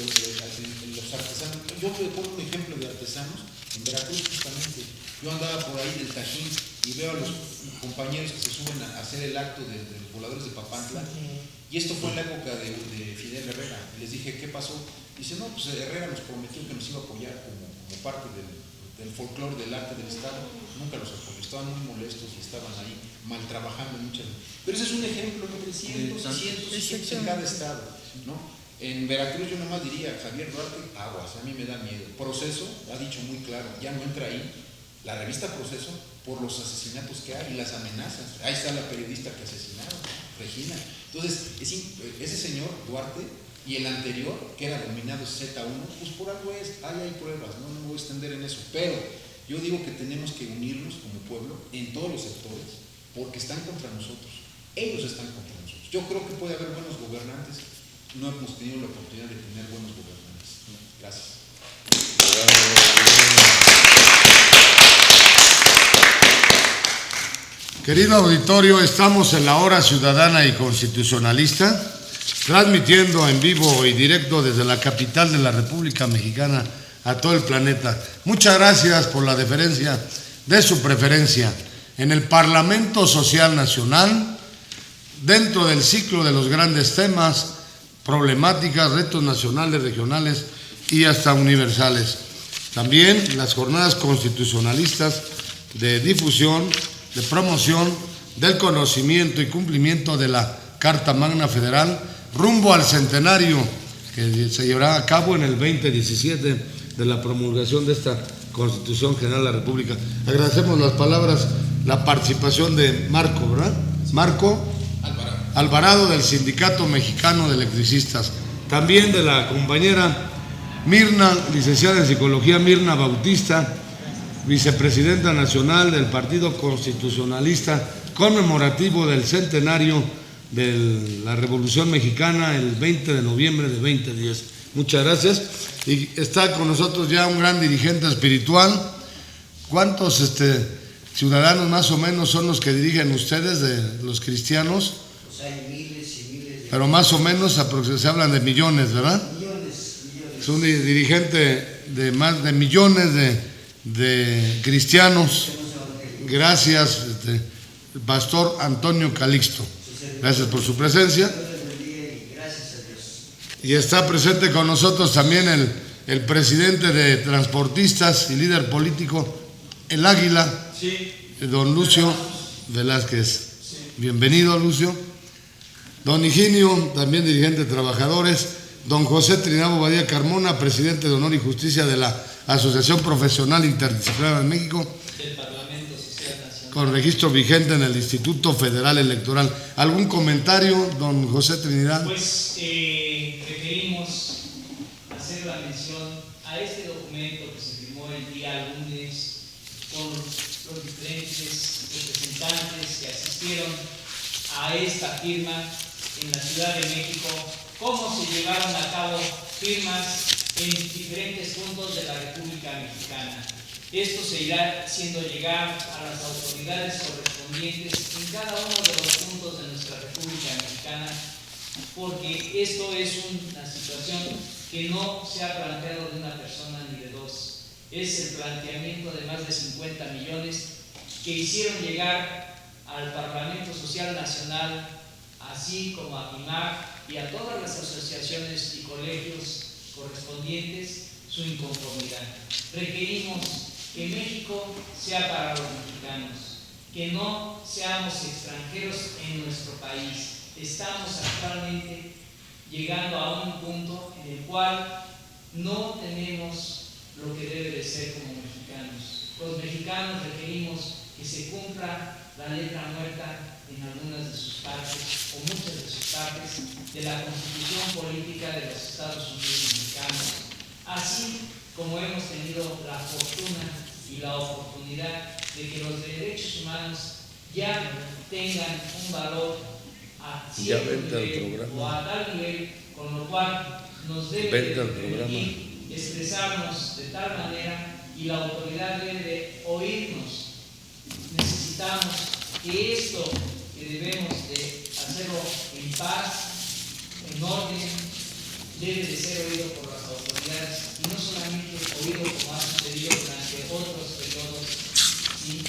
Speaker 4: los artesanos, yo te pongo un ejemplo de artesanos en Veracruz justamente. Yo andaba por ahí del Tajín y veo a los compañeros que se suben a hacer el acto de los voladores de Papantla, y esto fue en la época de Fidel Herrera. Y les dije, ¿qué pasó? Dice, no, pues Herrera nos prometió que nos iba a apoyar como parte del folclore del arte del Estado. Nunca los apoyó, estaban muy molestos y estaban ahí mal trabajando muchas veces. Pero ese es un ejemplo, ¿no? De cientos y cientos en cada estado, ¿no? En Veracruz yo nomás diría, Javier Duarte, aguas, a mí me da miedo. Proceso, ha dicho muy claro, ya no entra ahí. La revista Proceso, por los asesinatos que hay y las amenazas. Ahí está la periodista que asesinaron, Regina. Entonces, ese señor Duarte y el anterior, que era denominado Z1, pues por algo ahí hay pruebas, no me voy a extender en eso. Pero yo digo que tenemos que unirnos como pueblo en todos los sectores, porque están contra nosotros. Ellos están contra nosotros. Yo creo que puede haber buenos gobernantes. No hemos tenido la oportunidad de tener buenos gobernantes. Gracias.
Speaker 3: Querido auditorio, estamos en la hora ciudadana y constitucionalista, transmitiendo en vivo y directo desde la capital de la República Mexicana a todo el planeta. Muchas gracias por la deferencia de su preferencia en el Parlamento Social Nacional, dentro del ciclo de los grandes temas, problemáticas, retos nacionales, regionales y hasta universales. También las jornadas constitucionalistas de difusión, de promoción del conocimiento y cumplimiento de la Carta Magna Federal rumbo al centenario que se llevará a cabo en el 2017 de la promulgación de esta Constitución General de la República. Agradecemos las palabras, la participación de Marco, ¿verdad? Marco Alvarado, del Sindicato Mexicano de Electricistas. También de la compañera Mirna, licenciada en Psicología, Mirna Bautista, vicepresidenta nacional del Partido Constitucionalista, conmemorativo del centenario de la Revolución Mexicana, el 20 de noviembre de 2010. Muchas gracias. Y está con nosotros ya un gran dirigente espiritual. ¿Cuántos ciudadanos más o menos son los que dirigen ustedes, de los cristianos?
Speaker 9: Pues hay miles y miles de...
Speaker 3: Pero más o menos se hablan de millones, ¿verdad?
Speaker 9: Millones.
Speaker 3: Es un dirigente de más de millones de cristianos. Gracias, Pastor Antonio Calixto. Gracias por su presencia. Y está presente con nosotros también el presidente de Transportistas y líder político, el Águila, don Lucio Velázquez. Bienvenido, Lucio. Don Higinio, también dirigente de Trabajadores. Don José Trinidad Bobadilla Carmona, presidente de Honor y Justicia de la Asociación Profesional Interdisciplinaria de México,
Speaker 2: del Parlamento Social Nacional,
Speaker 3: con registro vigente en el Instituto Federal Electoral. ¿Algún comentario, don José Trinidad?
Speaker 2: Pues requerimos hacer la mención a este documento que se firmó el día lunes con los diferentes representantes que asistieron a esta firma en la Ciudad de México, cómo se llevaron a cabo firmas en diferentes puntos de la República Mexicana. Esto se irá haciendo llegar a las autoridades correspondientes en cada uno de los puntos de nuestra República Mexicana, porque esto es una situación que no se ha planteado de una persona ni de dos. Es el planteamiento de más de 50 millones que hicieron llegar al Parlamento Social Nacional, así como a PIMAC y a todas las asociaciones y colegios correspondientes, su inconformidad. Requerimos que México sea para los mexicanos, que no seamos extranjeros en nuestro país. Estamos actualmente llegando a un punto en el cual no tenemos lo que debe de ser como mexicanos. Los mexicanos requerimos que se cumpla la letra muerta en algunas de sus partes, o muchas de sus partes, de la Constitución Política de los Estados Unidos Mexicanos, así como hemos tenido la fortuna y la oportunidad de que los derechos humanos ya tengan un valor a cierto nivel o a tal nivel, con lo cual nos debe de permitir expresarnos de tal manera y la autoridad debe de oírnos. Necesitamos que esto que debemos de hacerlo en paz, en orden, debe de ser oído por las autoridades y no solamente oído como ha sucedido durante otros periodos. ¿Sí?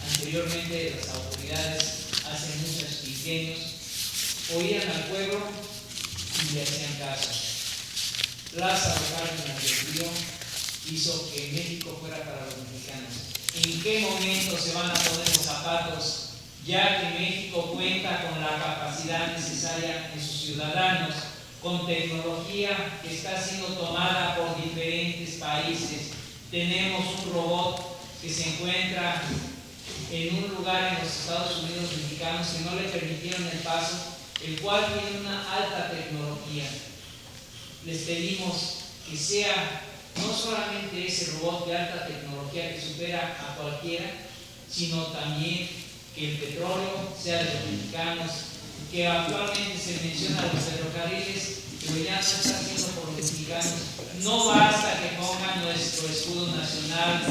Speaker 2: Anteriormente las autoridades hace muchos quinquenios oían al pueblo y le hacían caso. Lázaro Cárdenas del Río hizo que México fuera para los mexicanos. ¿En qué momento se van a poner los zapatos, ya que México cuenta con la capacidad necesaria en sus ciudadanos, con tecnología que está siendo tomada por diferentes países? Tenemos un robot que se encuentra en un lugar en los Estados Unidos mexicanos que no le permitieron el paso, el cual tiene una alta tecnología. Les pedimos que sea no solamente ese robot de alta tecnología que supera a cualquiera, sino también que el petróleo sea de los mexicanos, que actualmente se menciona los ferrocarriles, pero ya no está haciendo por los mexicanos. No basta que pongan nuestro escudo nacional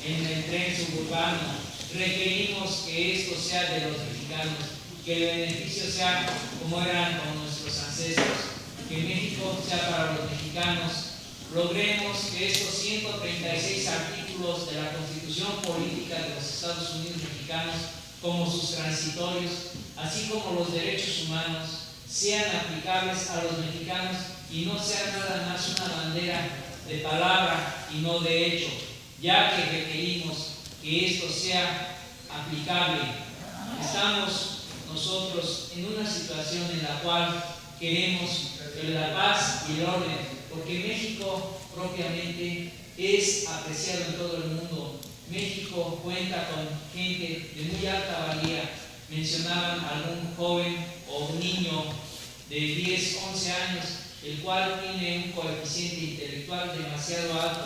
Speaker 2: en el tren suburbano, requerimos que esto sea de los mexicanos, que el beneficio sea como eran con nuestros ancestros, que México sea para los mexicanos. Logremos que estos 136 artículos de la Constitución Política de los Estados Unidos Mexicanos, como sus transitorios, así como los derechos humanos, sean aplicables a los mexicanos y no sean nada más una bandera de palabra y no de hecho, ya que requerimos que esto sea aplicable. Estamos nosotros en una situación en la cual queremos la paz y el orden, porque México propiamente es apreciado en todo el mundo. México cuenta con gente de muy alta valía. Mencionaban algún joven o un niño de 10, 11 años, el cual tiene un coeficiente intelectual demasiado alto,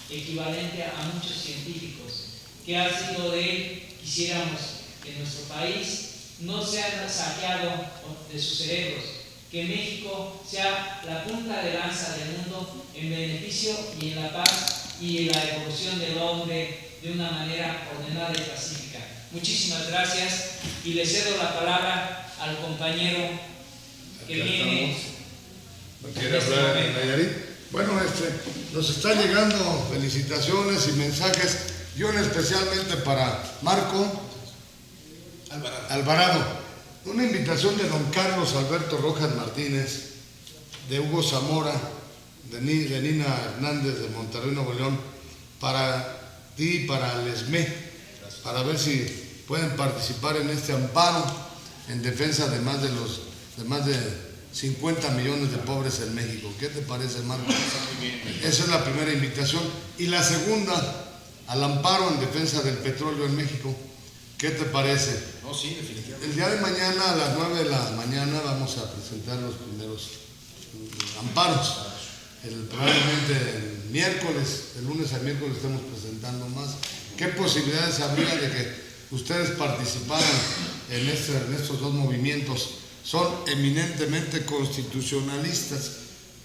Speaker 2: equivalente a muchos científicos. ¿Qué ha sido de él? Quisiéramos que nuestro país no sea saqueado de sus cerebros, que México sea la punta de lanza del mundo en beneficio y en la paz y en la evolución del hombre de una manera ordenada y pacífica. Muchísimas gracias y le cedo la palabra al compañero que viene.
Speaker 3: ¿No quiere hablar en Nayarit? Bueno, nos están llegando felicitaciones y mensajes, y uno especialmente para Marco Alvarado. Una invitación de don Carlos Alberto Rojas Martínez, de Hugo Zamora, de Nina Hernández de Monterrey, Nuevo León, para ti y para el ESME, para ver si pueden participar en este amparo en defensa de más de 50 millones de pobres en México. ¿Qué te parece, Marco? Esa es la primera invitación. Y la segunda, al amparo en defensa del petróleo en México. ¿Qué te parece?
Speaker 4: No, sí, definitivamente.
Speaker 3: El día de mañana, a las 9 de la mañana, vamos a presentar los primeros amparos. Probablemente el miércoles, de lunes a miércoles, estamos presentando más. ¿Qué posibilidades habría de que ustedes participaran en estos dos movimientos? Son eminentemente constitucionalistas,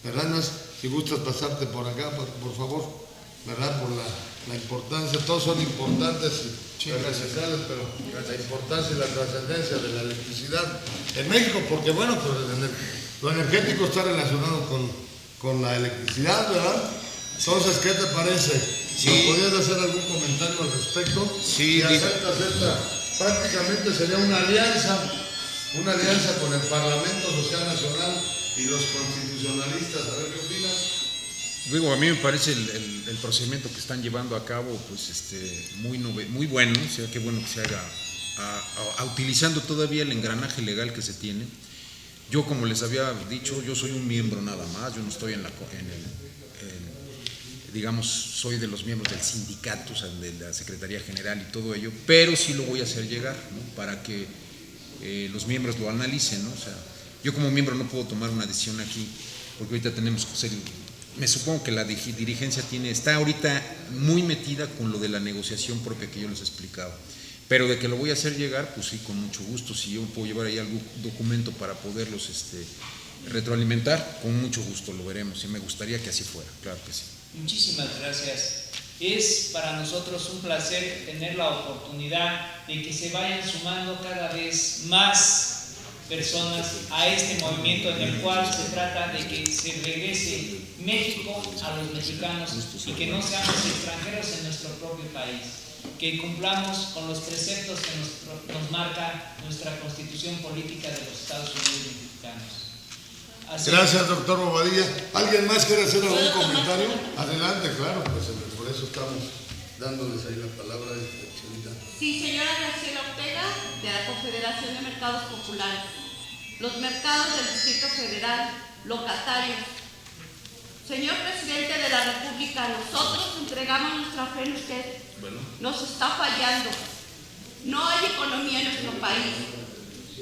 Speaker 3: ¿verdad? Si gustas pasarte por acá, por favor, ¿verdad? Por la importancia, todos son importantes y necesarios, pero la importancia y la trascendencia de la electricidad en México, porque bueno, pues lo energético está relacionado con la electricidad, ¿verdad? Entonces, ¿qué te parece?
Speaker 5: Sí.
Speaker 3: ¿No podrías hacer algún comentario al respecto?
Speaker 5: Sí.
Speaker 3: Si aceptas prácticamente sería una alianza con el Parlamento Social Nacional y los constitucionalistas. A ver, ¿qué opinas?
Speaker 10: Digo, a mí me parece el procedimiento que están llevando a cabo, pues muy bueno, o sea, qué bueno que se haga utilizando todavía el engranaje legal que se tiene. Yo, como les había dicho, yo soy un miembro nada más, yo no estoy digamos, soy de los miembros del sindicato, o sea, de la Secretaría General y todo ello, pero sí lo voy a hacer llegar, ¿no? Para que los miembros lo analicen, ¿no? O sea, yo como miembro no puedo tomar una decisión aquí, porque ahorita tenemos que hacer, me supongo que la dirigencia está ahorita muy metida con lo de la negociación propia que yo les explicaba, pero de que lo voy a hacer llegar, pues sí, con mucho gusto. Si yo puedo llevar ahí algún documento para poderlos retroalimentar, con mucho gusto lo veremos, y me gustaría que así fuera, claro que sí.
Speaker 2: Muchísimas gracias. Es para nosotros un placer tener la oportunidad de que se vayan sumando cada vez más personas a este movimiento en el cual se trata de que se regrese México a los mexicanos y que no seamos extranjeros en nuestro propio país, que cumplamos con los preceptos que nos marca nuestra Constitución Política de los Estados Unidos Mexicanos.
Speaker 3: Gracias, doctor Bobadilla. ¿Alguien más quiere hacer algún comentario? Adelante, claro, pues por eso estamos dándoles ahí la palabra, señorita.
Speaker 11: Sí, señora Graciela Ortega, de la Confederación de Mercados Populares. Los mercados del Distrito Federal, locatarios. Señor Presidente de la República, nosotros entregamos nuestra fe en usted. Nos está fallando. No hay economía en nuestro país.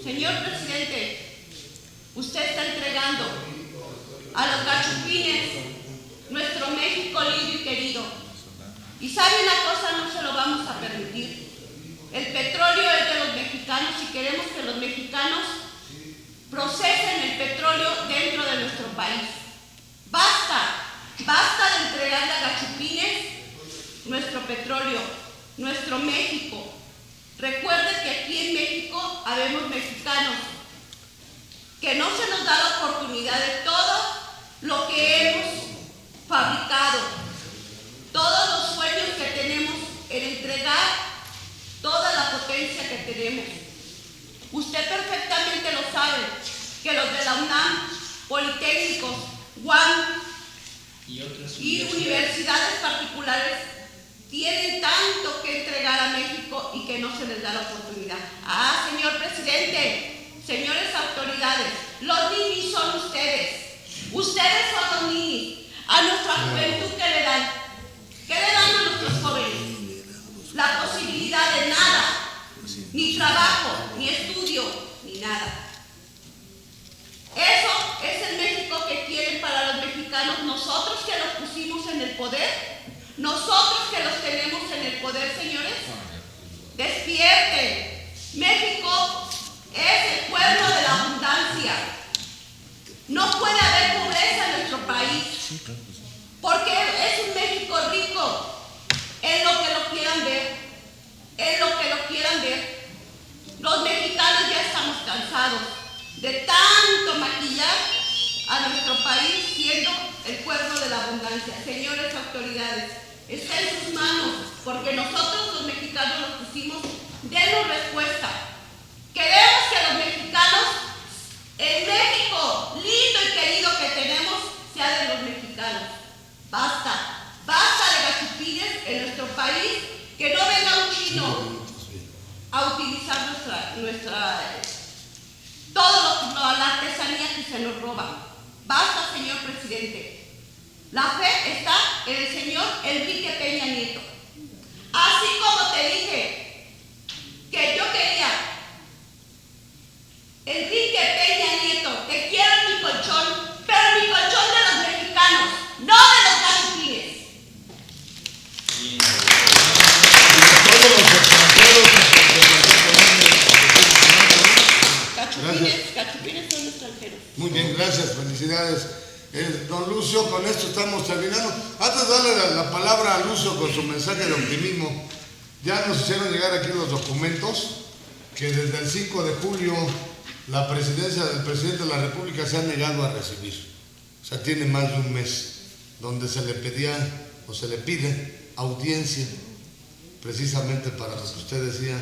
Speaker 11: Señor Presidente, usted está entregando a los cachupines nuestro México lindo y querido. Y sabe una cosa, no se lo vamos a permitir. El petróleo es de los mexicanos y queremos que los mexicanos procesen el petróleo dentro de nuestro país. Basta de entregarle a cachupines nuestro petróleo, nuestro México. Recuerde que aquí en México habemos mexicanos que no se nos da la oportunidad de todo lo que hemos fabricado, todos los sueños que tenemos en entregar toda la potencia que tenemos. Usted perfectamente lo sabe, que los de la UNAM, politécnicos, UAM y universidades particulares tienen tanto que entregar a México y que no se les da la oportunidad. Señor presidente, señores autoridades, los ninis son ustedes. Ustedes son los ninis. A nuestra juventud, ¿qué le dan? ¿Qué le dan a nuestros jóvenes? La posibilidad de nada, ni trabajo, ni estudio, ni nada. Eso es el México que quieren para los mexicanos, nosotros que los pusimos en el poder, nosotros que los tenemos en el poder, señores. Despierten. México es el pueblo de la abundancia. No puede haber pobreza en nuestro país, porque es un México rico, en lo que lo quieran ver, en lo que lo quieran ver. Los mexicanos ya estamos cansados de tanto maquillar a nuestro país siendo el pueblo de la abundancia. Señores autoridades, está en sus manos, porque nosotros los mexicanos los pusimos. Denos respuesta. Queremos que los mexicanos, el México lindo y querido que tenemos, sea de los mexicanos. Basta de gachupines en nuestro país, que no venga un chino a utilizar toda la artesanía que se nos roba. Basta, señor presidente. La fe está en el señor Enrique Peña Nieto. Así como te dije que yo quería, Enrique Peña Nieto, te quiero en mi colchón, pero mi colchón de los mexicanos, no de los cachupines. Cachupines son extranjeros.
Speaker 3: Muy bien, gracias, felicidades. Don Lucio, con esto estamos terminando. Antes de darle la palabra a Lucio con su mensaje de optimismo, ya nos hicieron llegar aquí los documentos que desde el 5 de julio la presidencia del presidente de la República se ha negado a recibir. O sea, tiene más de un mes donde se le pedía o se le pide audiencia precisamente para lo que usted decía,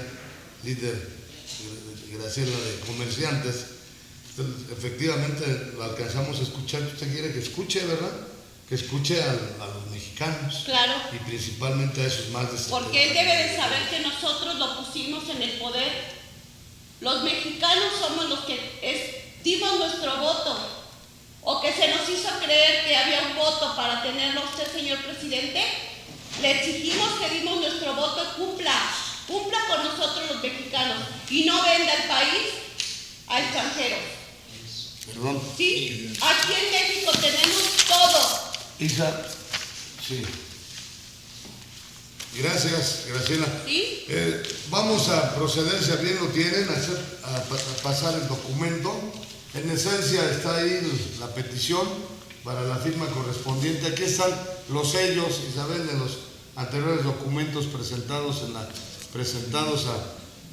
Speaker 3: líder Graciela, de comerciantes. Entonces, efectivamente lo alcanzamos a escuchar. Usted quiere que escuche, ¿verdad? Que escuche a los mexicanos.
Speaker 11: Claro.
Speaker 3: Y principalmente a esos más de 70.
Speaker 11: Porque él debe de saber que nosotros lo pusimos en el poder. Los mexicanos somos los que dimos nuestro voto. O que se nos hizo creer que había un voto para tenerlo usted, señor presidente. Le exigimos que dimos nuestro voto, cumpla con nosotros los mexicanos y no venda el país a extranjeros.
Speaker 3: Perdón.
Speaker 11: Sí, aquí en México tenemos todo.
Speaker 3: Isa, sí. Gracias, Graciela.
Speaker 11: ¿Sí?
Speaker 3: Vamos a proceder, si bien lo tienen, a pasar el documento. En esencia está ahí la petición para la firma correspondiente. Aquí están los sellos, Isabel, de los anteriores documentos presentados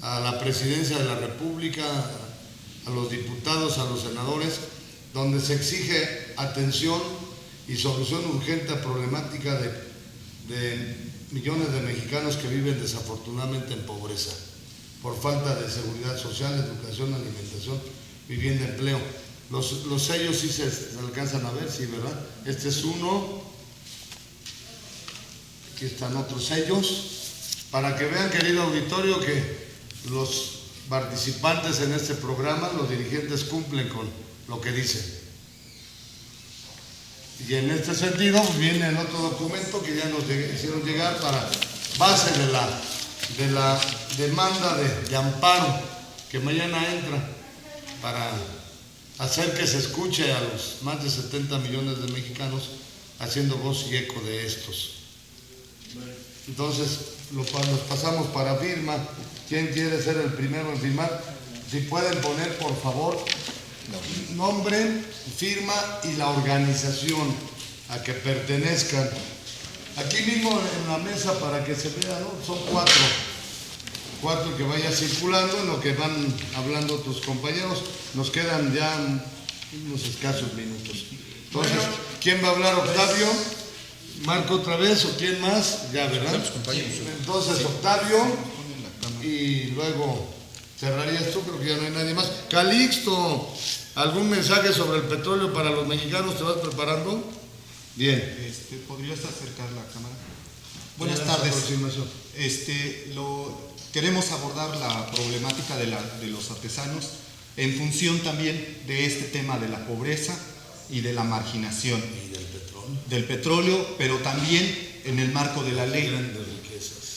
Speaker 3: a la Presidencia de la República, a los diputados, a los senadores, donde se exige atención y solución urgente a problemática de millones de mexicanos que viven desafortunadamente en pobreza, por falta de seguridad social, educación, alimentación, vivienda, empleo. Los sellos sí se alcanzan a ver, sí, ¿verdad? Este es uno. Aquí están otros sellos. Para que vean, querido auditorio, que los participantes en este programa, los dirigentes, cumplen con lo que dicen. Y en este sentido viene el otro documento que ya nos hicieron llegar para base de la demanda de amparo que mañana entra para hacer que se escuche a los más de 70 millones de mexicanos haciendo voz y eco de estos. Entonces los pasamos para firma. ¿Quién quiere ser el primero en firmar? Si pueden poner, por favor, nombre, firma y la organización a que pertenezcan. Aquí mismo en la mesa para que se vea, ¿no? Son cuatro que vaya circulando, en lo que van hablando otros compañeros. Nos quedan ya unos escasos minutos. Entonces, ¿quién va a hablar? ¿Octavio? ¿Marco otra vez o quién más? Ya, ¿verdad? Entonces, Octavio, y luego cerrarías tú, creo que ya no hay nadie más. Calixto, ¿algún mensaje sobre el petróleo para los mexicanos? ¿Te vas preparando? Bien.
Speaker 5: ¿Podrías acercar la cámara? Buenas tardes. Queremos abordar la problemática de los artesanos en función también de este tema de la pobreza y de la marginación.
Speaker 3: Y
Speaker 5: del petróleo, pero también en el marco de la ley.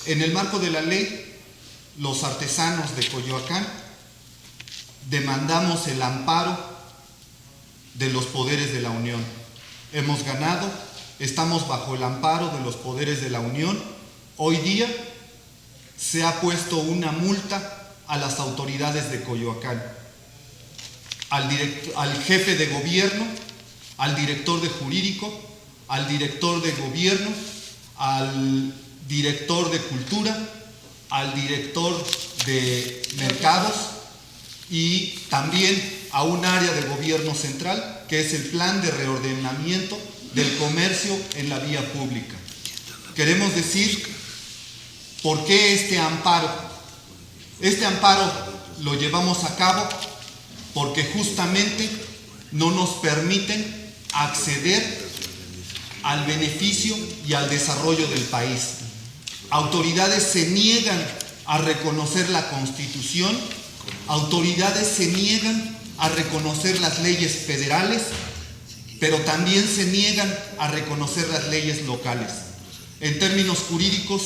Speaker 5: En el marco de la ley, los artesanos de Coyoacán demandamos el amparo de los poderes de la Unión. Hemos ganado, estamos bajo el amparo de los poderes de la Unión. Hoy día se ha puesto una multa a las autoridades de Coyoacán, al jefe de gobierno, al director de jurídico, al director de gobierno, al director de cultura, al director de mercados y también a un área de gobierno central que es el plan de reordenamiento del comercio en la vía pública. Queremos decir por qué este amparo. Este amparo lo llevamos a cabo porque justamente no nos permiten acceder al beneficio y al desarrollo del país. Autoridades se niegan a reconocer la Constitución, autoridades se niegan a reconocer las leyes federales, pero también se niegan a reconocer las leyes locales. En términos jurídicos,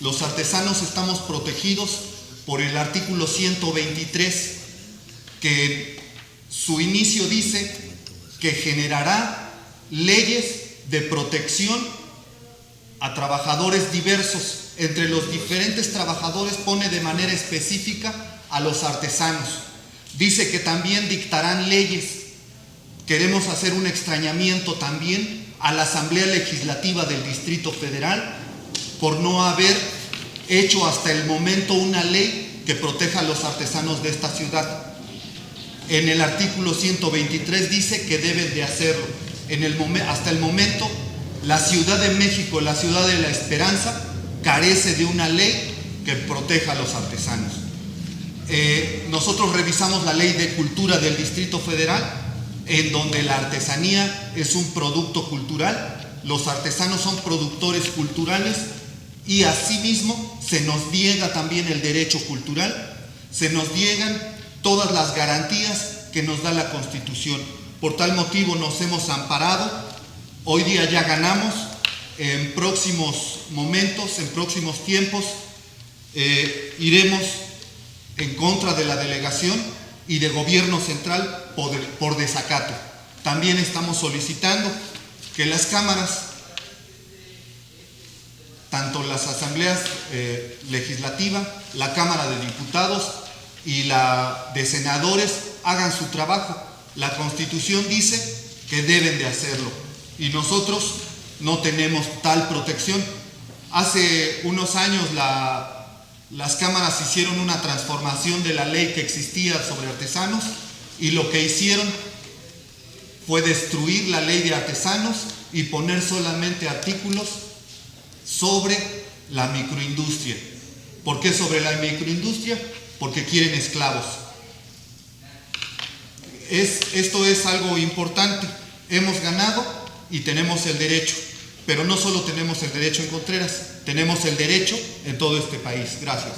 Speaker 5: los artesanos estamos protegidos por el artículo 123, que su inicio dice que generará leyes de protección a trabajadores diversos. Entre los diferentes trabajadores pone de manera específica a los artesanos. Dice que también dictarán leyes. Queremos hacer un extrañamiento también a la Asamblea Legislativa del Distrito Federal por no haber hecho hasta el momento una ley que proteja a los artesanos de esta ciudad. En el artículo 123 dice que deben de hacerlo. Hasta el momento, la Ciudad de México, la ciudad de la esperanza, carece de una ley que proteja a los artesanos. Nosotros revisamos la ley de cultura del Distrito Federal, en donde la artesanía es un producto cultural, los artesanos son productores culturales y asimismo se nos niega también el derecho cultural, se nos niegan todas las garantías que nos da la Constitución. Por tal motivo nos hemos amparado. Hoy día ya ganamos. En próximos momentos, en próximos tiempos, iremos en contra de la delegación y de gobierno central por desacato. También estamos solicitando que las cámaras, tanto las asambleas legislativas, la Cámara de Diputados y la de senadores, hagan su trabajo. La Constitución dice que deben de hacerlo y nosotros no tenemos tal protección. Hace unos años las cámaras hicieron una transformación de la ley que existía sobre artesanos y lo que hicieron fue destruir la ley de artesanos y poner solamente artículos sobre la microindustria. ¿Por qué sobre la microindustria? Porque quieren esclavos. Esto es algo importante. Hemos ganado y tenemos el derecho, pero no solo tenemos el derecho en Contreras, tenemos el derecho en todo este país. Gracias.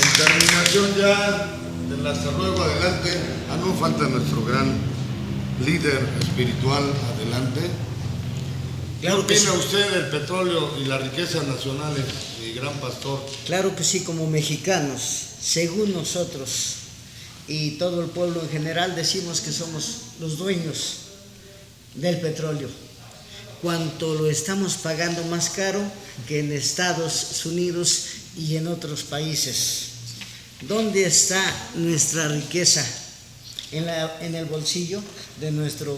Speaker 3: En terminación ya del hasta luego, adelante, no falta nuestro gran líder espiritual, adelante.
Speaker 9: Claro
Speaker 3: ¿Qué
Speaker 9: que
Speaker 3: opina
Speaker 9: sí.
Speaker 3: usted del petróleo y las riquezas nacionales, mi gran pastor?
Speaker 9: Claro que sí, como mexicanos, según nosotros y todo el pueblo en general, decimos que somos los dueños del petróleo. Cuanto lo estamos pagando más caro que en Estados Unidos y en otros países. ¿Dónde está nuestra riqueza? En el bolsillo de nuestros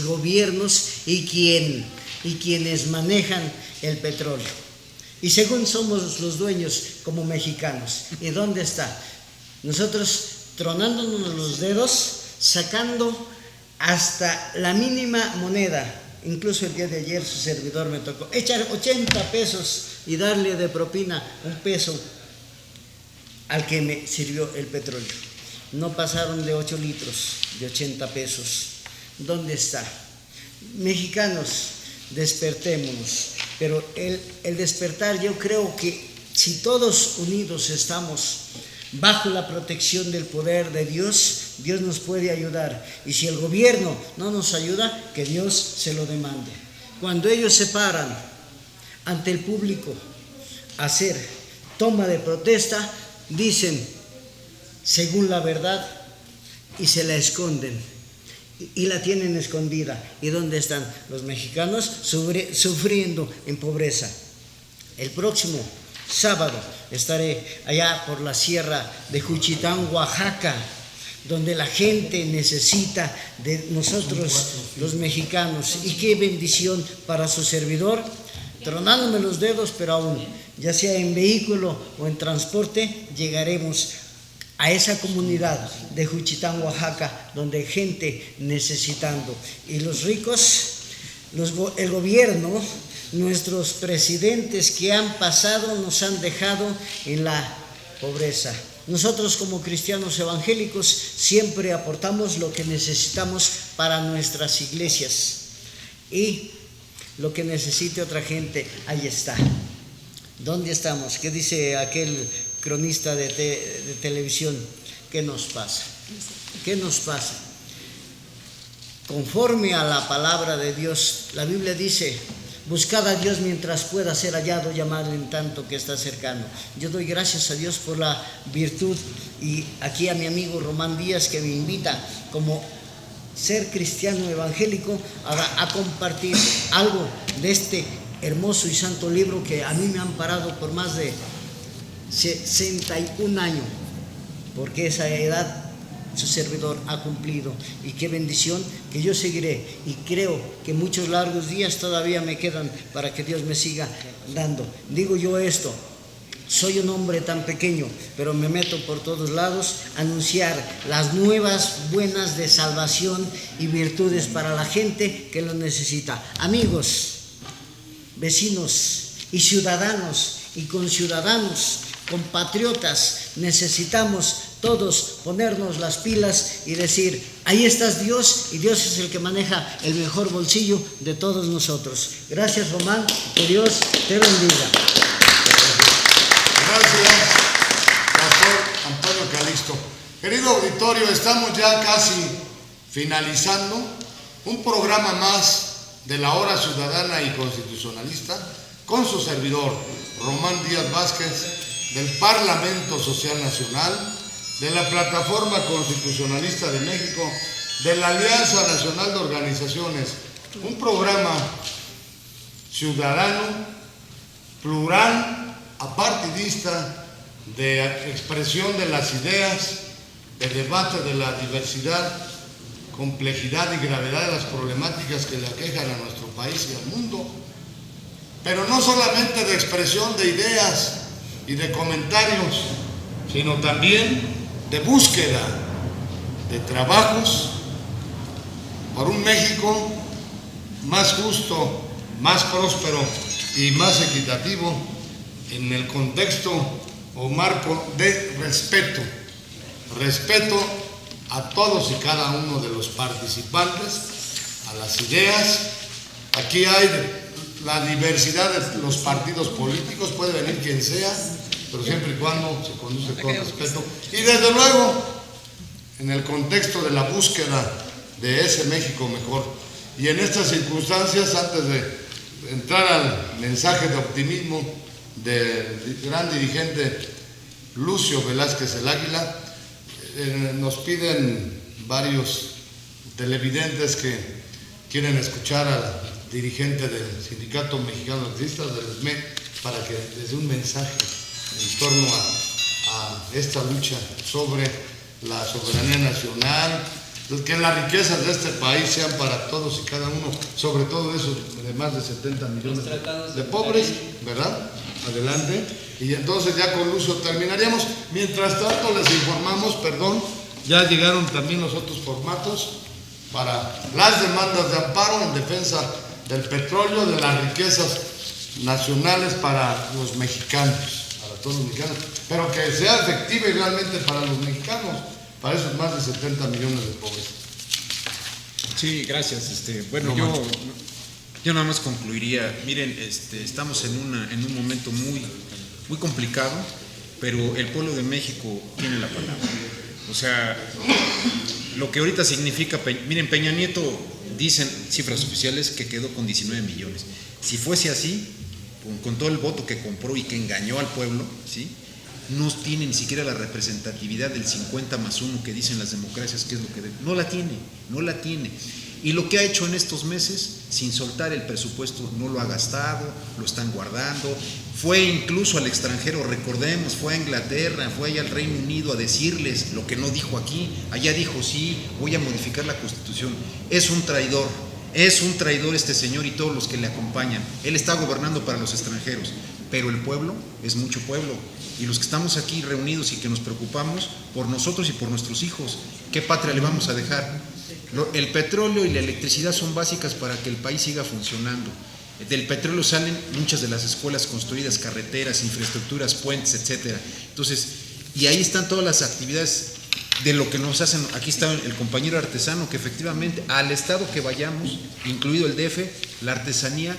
Speaker 9: gobiernos y quienes manejan el petróleo. Y según somos los dueños como mexicanos. ¿Y dónde está? Nosotros tronándonos los dedos, sacando hasta la mínima moneda. Incluso el día de ayer su servidor me tocó echar 80 pesos y darle de propina un peso al que me sirvió el petróleo. No pasaron de 8 litros, de 80 pesos. ¿Dónde está? Mexicanos, despertémonos. Pero el despertar, yo creo que si todos unidos estamos bajo la protección del poder de Dios, Dios nos puede ayudar. Y si el gobierno no nos ayuda, que Dios se lo demande. Cuando ellos se paran ante el público a hacer toma de protesta, dicen según la verdad y se la esconden y la tienen escondida. ¿Y dónde están los mexicanos? Sufriendo en pobreza. El próximo sábado estaré allá por la sierra de Juchitán, Oaxaca, donde la gente necesita de nosotros los mexicanos. Y qué bendición para su servidor, tronándome los dedos, pero aún, ya sea en vehículo o en transporte, llegaremos a esa comunidad de Juchitán, Oaxaca, donde hay gente necesitando. Y los ricos, el gobierno, nuestros presidentes que han pasado nos han dejado en la pobreza. Nosotros como cristianos evangélicos siempre aportamos lo que necesitamos para nuestras iglesias y lo que necesite otra gente, ahí está. ¿Dónde estamos? ¿Qué dice aquel cronista de televisión? ¿Qué nos pasa? ¿Qué nos pasa? Conforme a la palabra de Dios, la Biblia dice: buscad a Dios mientras pueda ser hallado, llamadle en tanto que está cercano. Yo doy gracias a Dios por la virtud, y aquí a mi amigo Román Díaz, que me invita como ser cristiano evangélico a compartir algo de este hermoso y santo libro que a mí me han parado por más de 61 años, porque esa edad su servidor ha cumplido. Y qué bendición que yo seguiré, y creo que muchos largos días todavía me quedan para que Dios me siga dando. Digo yo esto, soy un hombre tan pequeño, pero me meto por todos lados a anunciar las nuevas buenas de salvación y virtudes para la gente que lo necesita. Amigos, vecinos y ciudadanos y conciudadanos, compatriotas, necesitamos todos ponernos las pilas y decir: ahí estás Dios, y Dios es el que maneja el mejor bolsillo de todos nosotros. Gracias, Román, que Dios te bendiga.
Speaker 3: Gracias, Pastor Antonio Calixto. Querido auditorio, estamos ya casi finalizando un programa más de la Hora Ciudadana y Constitucionalista con su servidor, Román Díaz Vázquez, del Parlamento Social Nacional, de la Plataforma Constitucionalista de México, de la Alianza Nacional de Organizaciones, un programa ciudadano, plural, apartidista, de expresión de las ideas, de debate de la diversidad, complejidad y gravedad de las problemáticas que le aquejan a nuestro país y al mundo, pero no solamente de expresión de ideas y de comentarios, sino también de búsqueda de trabajos por un México más justo, más próspero y más equitativo en el contexto o marco de respeto a todos y cada uno de los participantes, a las ideas. Aquí hay la diversidad de los partidos políticos, puede venir quien sea, pero siempre y cuando se conduce con respeto. Y desde luego, en el contexto de la búsqueda de ese México mejor. Y en estas circunstancias, antes de entrar al mensaje de optimismo del gran dirigente Lucio Velázquez el Águila, nos piden varios televidentes que quieren escuchar al dirigente del Sindicato Mexicano de Artistas, del SME, para que les dé un mensaje en torno a esta lucha sobre la soberanía nacional, que las riquezas de este país sean para todos y cada uno, sobre todo esos de más de 70 millones de pobres, ¿verdad? Adelante. Y entonces ya con Lucio terminaríamos. Mientras tanto les informamos, ya llegaron también los otros formatos para las demandas de amparo en defensa del petróleo, de las riquezas nacionales para los mexicanos, para todos los mexicanos, pero que sea efectiva y realmente para los mexicanos, para esos más de 70 millones de pobres.
Speaker 10: Sí, gracias. Bueno, yo nada más concluiría. Miren, estamos en un momento muy complicado, pero el pueblo de México tiene la palabra. O sea, lo que ahorita significa, miren, Peña Nieto, dicen cifras oficiales que quedó con 19 millones. Si fuese así, con todo el voto que compró y que engañó al pueblo, ¿sí?, no tiene ni siquiera la representatividad del 50+1 que dicen las democracias que es lo que debe. No la tiene. Y lo que ha hecho en estos meses, sin soltar el presupuesto, no lo ha gastado, lo están guardando. Fue incluso al extranjero, recordemos, fue a Inglaterra, fue allá al Reino Unido a decirles lo que no dijo aquí. Allá dijo, sí, voy a modificar la Constitución. Es un traidor este señor y todos los que le acompañan. Él está gobernando para los extranjeros, pero el pueblo es mucho pueblo. Y los que estamos aquí reunidos y que nos preocupamos por nosotros y por nuestros hijos, ¿qué patria le vamos a dejar? El petróleo y la electricidad son básicas para que el país siga funcionando. Del petróleo salen muchas de las escuelas construidas, carreteras, infraestructuras, puentes, etcétera. Entonces, y ahí están todas las actividades de lo que nos hacen. Aquí está el compañero artesano, que efectivamente al estado que vayamos, incluido el DF, la artesanía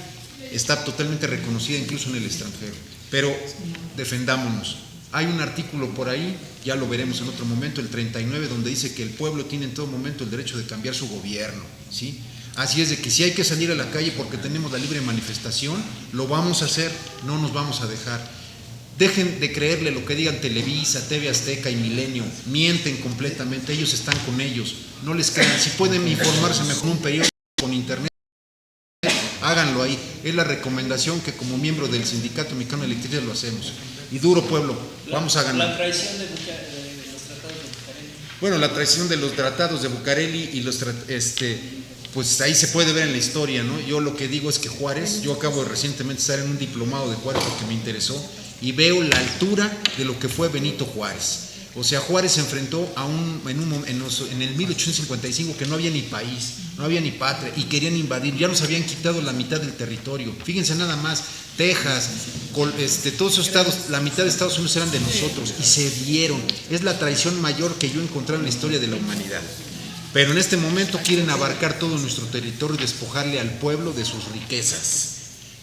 Speaker 10: está totalmente reconocida incluso en el extranjero. Pero defendámonos. Hay un artículo por ahí, ya lo veremos en otro momento, el 39, donde dice que el pueblo tiene en todo momento el derecho de cambiar su gobierno, ¿sí? Así es de que si hay que salir a la calle porque tenemos la libre manifestación, lo vamos a hacer, no nos vamos a dejar. Dejen de creerle lo que digan Televisa, TV Azteca y Milenio, mienten completamente, ellos están con ellos, no les crean. Si pueden informarse mejor en un periódico con internet, háganlo ahí. Es la recomendación que como miembro del Sindicato Mexicano de Electricidad lo hacemos. Y duro, pueblo, vamos a ganar.
Speaker 2: La traición de los tratados de Bucareli.
Speaker 10: Bueno, la traición de los tratados de Bucareli y pues ahí se puede ver en la historia, ¿no? Yo lo que digo es que Juárez, yo acabo de recientemente estar en un diplomado de Juárez porque me interesó y veo la altura de lo que fue Benito Juárez. O sea, Juárez se enfrentó en el 1855 que no había ni país, no había ni patria y querían invadir, ya nos habían quitado la mitad del territorio. Fíjense nada más, Texas, todos esos estados, la mitad de Estados Unidos eran de nosotros y se dieron. Es la traición mayor que yo he encontrado en la historia de la humanidad. Pero en este momento quieren abarcar todo nuestro territorio y despojarle al pueblo de sus riquezas,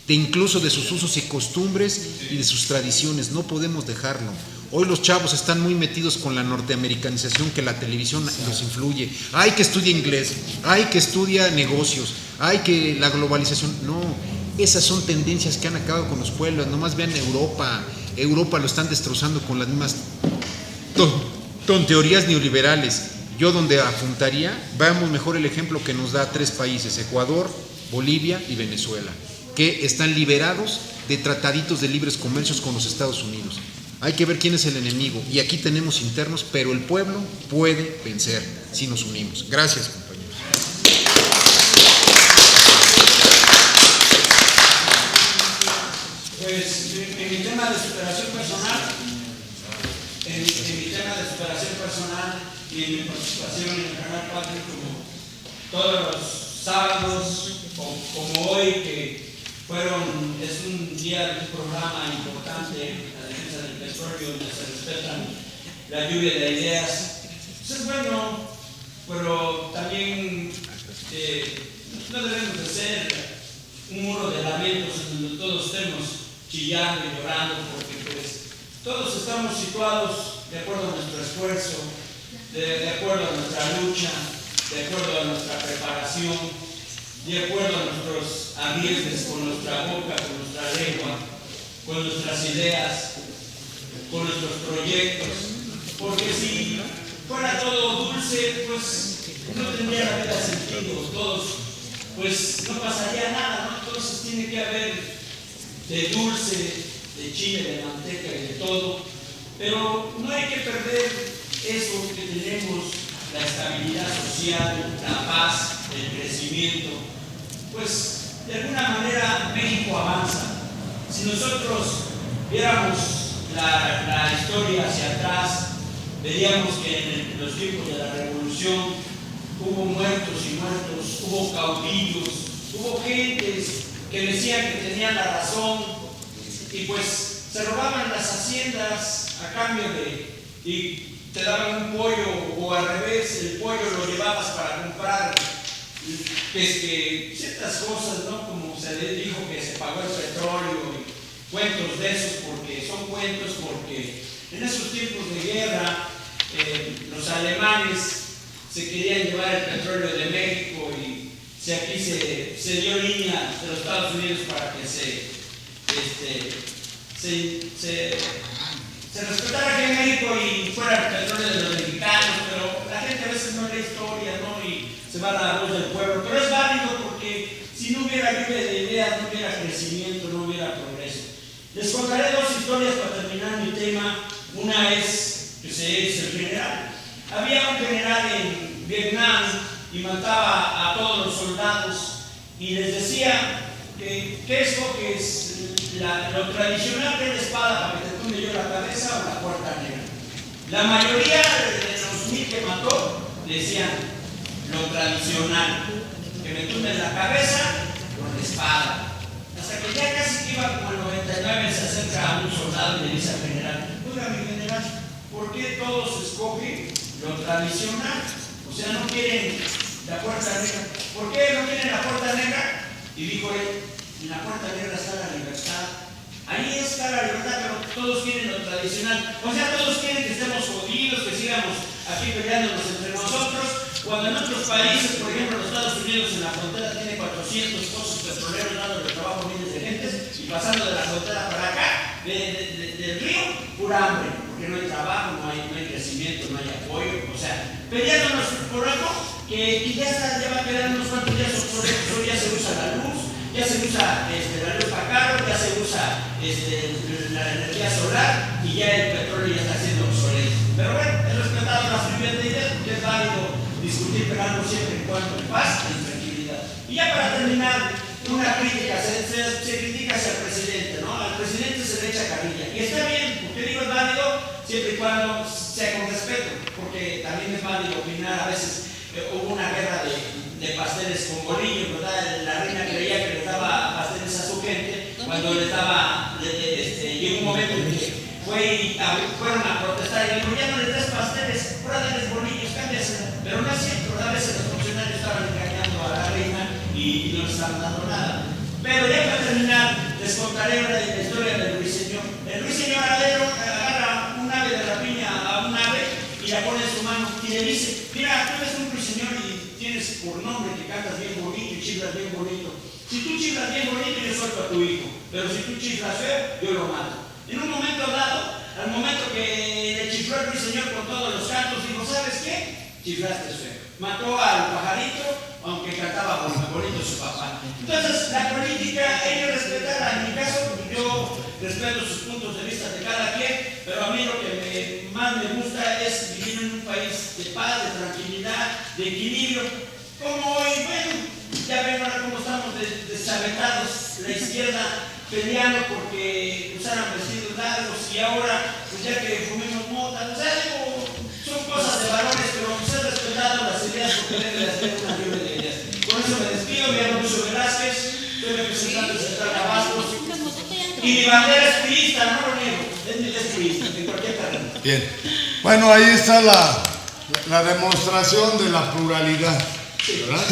Speaker 10: incluso de sus usos y costumbres y de sus tradiciones. No podemos dejarlo. Hoy los chavos están muy metidos con la norteamericanización, que la televisión los influye. Hay que estudiar inglés, hay que estudiar negocios, hay que la globalización. No, Esas son tendencias que han acabado con los pueblos. Nomás vean Europa lo están destrozando con las mismas teorías neoliberales. Yo donde apuntaría, veamos mejor el ejemplo que nos da 3 países, Ecuador, Bolivia y Venezuela, que están liberados de trataditos de libres comercios con los Estados Unidos. Hay que ver quién es el enemigo, y aquí tenemos internos, pero el pueblo puede vencer si nos unimos. Gracias, compañeros.
Speaker 2: Pues en mi tema de superación personal, y en mi participación en el canal Patrio, como todos los sábados, como hoy, que es un día de un programa importante, la defensa del petróleo, donde se respetan la lluvia de ideas. Eso es bueno, pero también no debemos de ser un muro de lamentos en donde todos estemos chillando y llorando, porque pues todos estamos situados de acuerdo a nuestro esfuerzo, de acuerdo a nuestra lucha, de acuerdo a nuestra preparación, de acuerdo a nuestros arriesgues con nuestra boca, con nuestra lengua, con nuestras ideas, con nuestros proyectos. Porque si fuera todo dulce, pues no tendría la vida sentido. Todos, pues no pasaría nada, ¿no? Entonces tiene que haber de dulce, de chile, de manteca y de todo. Pero no hay que perder eso que tenemos, la estabilidad social, la paz, el crecimiento. Pues de alguna manera México avanza. Si nosotros viéramos la historia hacia atrás, veríamos que en los tiempos de la revolución hubo muertos y muertos, hubo caudillos, hubo gentes que decían que tenían la razón y pues se robaban las haciendas a cambio y te daban un pollo, o al revés, el pollo lo llevabas para comprar ciertas cosas, ¿no? Como se le dijo que se pagó el petróleo y cuentos de esos, porque son cuentos, porque en esos tiempos de guerra los alemanes se querían llevar el petróleo de México y aquí se dio línea de los Estados Unidos para que se respetara aquí en México y fuera el petróleo de los mexicanos, pero la gente a veces no lee historia, ¿no? Y se va a la voz del pueblo, pero es válido porque si no hubiera lluvia de ideas, no hubiera crecimiento, no hubiera progreso. Les contaré 2 historias para terminar mi tema. Una es que se hizo el general. Había un general en Vietnam y mataba a todos los soldados y les decía que ¿qué escoges? Lo tradicional de la espada para que te tumbe yo la cabeza o la puerta negra. La mayoría de los 1000 que mató decían lo tradicional, que me tumben la cabeza con la espada. Hasta que ya casi iba como el 99, se acerca a un soldado y le dice al general: oiga, mi general, ¿por qué todos escogen lo tradicional? O sea, no quieren la puerta negra. ¿Por qué no quieren la puerta negra? Y dijo él: en la puerta negra está la libertad. Ahí está la libertad, pero todos quieren lo tradicional. O sea, todos quieren que estemos jodidos, que sigamos aquí peleándonos entre nosotros, cuando en otros países, por ejemplo, los Estados Unidos en la frontera tiene 400 pozos petroleros dándole trabajo a miles de gentes, y pasando de la frontera para acá, del río, pura hambre, porque no hay trabajo, no hay crecimiento, no hay apoyo. O sea, peleándonos por algo que ya va a quedar unos cuantos días obsoletos. Hoy ya se usa la luz, ya se usa la luz para carro, ya se usa la energía solar y ya el petróleo ya está siendo obsoleto. Pero bueno, he respetado las lluvias de ideas, porque es válido discutir, pero siempre y cuando en paz y en tranquilidad. Y ya para terminar, una crítica, se critica hacia el presidente, ¿no? Al presidente se le echa carrilla. Y está bien, porque digo es válido siempre y cuando sea con respeto, porque también es válido opinar. A veces hubo una guerra de pasteles con bolillos, ¿verdad? La reina creía que les daba pasteles a su gente, cuando les daba, llegó un momento en que fueron a protestar y dijo: ya no les des pasteles, ahora dales bolillos, cámbiasela. Pero no es cierto, a veces los funcionarios estaban engañando a la reina y no les estaban dando nada. Pero ya para terminar, les contaré la historia del ruiseñor. El ruiseñor agarra un ave de rapiña a un ave y la pone en su mano y le dice: mira, tú eres un ruiseñor y tienes por nombre que cantas bien bonito y chiflas bien bonito.
Speaker 12: Si tú chiflas bien bonito, yo suelto a tu hijo, pero si tú chiflas feo, yo lo mato. En un momento dado, al momento que le chifló el ruiseñor con todos los cantos, dijo, ¿sabes qué? Chiflaste feo. Mató al pajarito, aunque cantaba bonito su papá. Entonces, la política, ellos respetan, en mi caso, yo respeto sus puntos de vista de cada quien, pero a mí lo que más me gusta es vivir en un país de paz, de tranquilidad, de equilibrio. Como hoy, bueno, ya ven ahora cómo estamos desaventados, la izquierda peleando porque usaran vestidos largos y ahora, pues ya que fumemos mota, o sea, son cosas de valores, pero se han respetado las ideas porque debe de hacer una lluvia de ideas. Con eso me despido, me llamo Lucio Velázquez, soy representante de Central de Abastos y mi bandera es priista, no lo niego, es priista, en cualquier carrera.
Speaker 3: Bien, bueno, ahí está la demostración de la pluralidad, ¿verdad?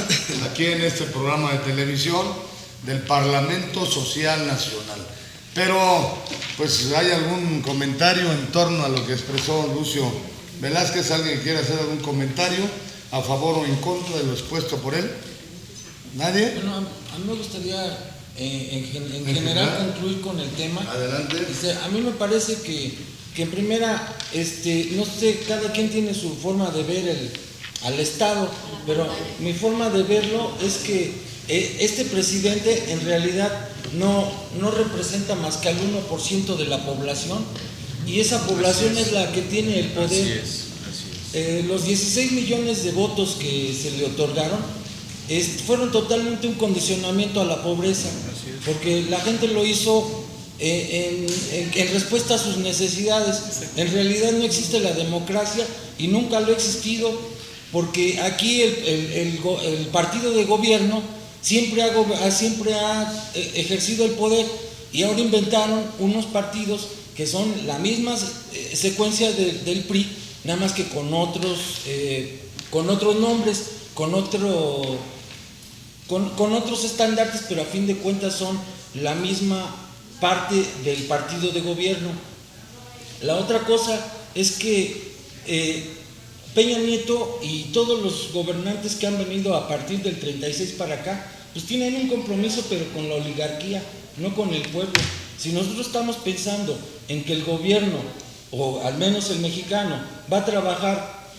Speaker 3: Aquí en este programa de televisión del Parlamento Social Nacional. Pero, pues, ¿hay algún comentario en torno a lo que expresó Lucio Velázquez? ¿Alguien quiere hacer algún comentario a favor o en contra de lo expuesto por él? ¿Nadie?
Speaker 13: Bueno, a mí me gustaría en general concluir con el tema.
Speaker 3: Adelante.
Speaker 13: A mí me parece que en primera, no sé, cada quien tiene su forma de ver al Estado, pero mi forma de verlo es que este presidente en realidad no representa más que al 1% de la población, y esa población es la que tiene el poder. Así es. Los 16 millones de votos que se le otorgaron fueron totalmente un condicionamiento a la pobreza, porque la gente lo hizo en respuesta a sus necesidades. En realidad no existe la democracia y nunca lo ha existido, porque aquí el partido de gobierno siempre ha ejercido el poder, y ahora inventaron unos partidos que son la misma secuencia del PRI, nada más que con otros nombres, con otros estandartes, pero a fin de cuentas son la misma parte del partido de gobierno. La otra cosa es que Peña Nieto y todos los gobernantes que han venido a partir del 36 para acá, pues tienen un compromiso, pero con la oligarquía, no con el pueblo. Si nosotros estamos pensando en que el gobierno, o al menos el mexicano, va a trabajar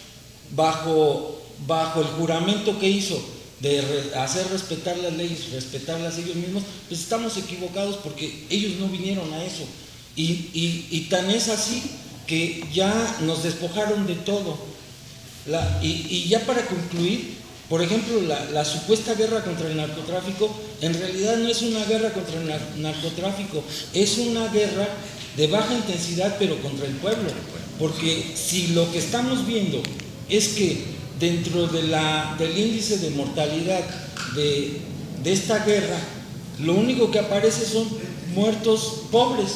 Speaker 13: bajo el juramento que hizo de hacer respetar las leyes, respetarlas ellos mismos, pues estamos equivocados, porque ellos no vinieron a eso. Y tan es así que ya nos despojaron de todo. Y ya para concluir, por ejemplo, la supuesta guerra contra el narcotráfico, en realidad no es una guerra contra el narcotráfico, es una guerra de baja intensidad, pero contra el pueblo. Porque si lo que estamos viendo es que dentro del índice de mortalidad de esta guerra, lo único que aparece son muertos pobres.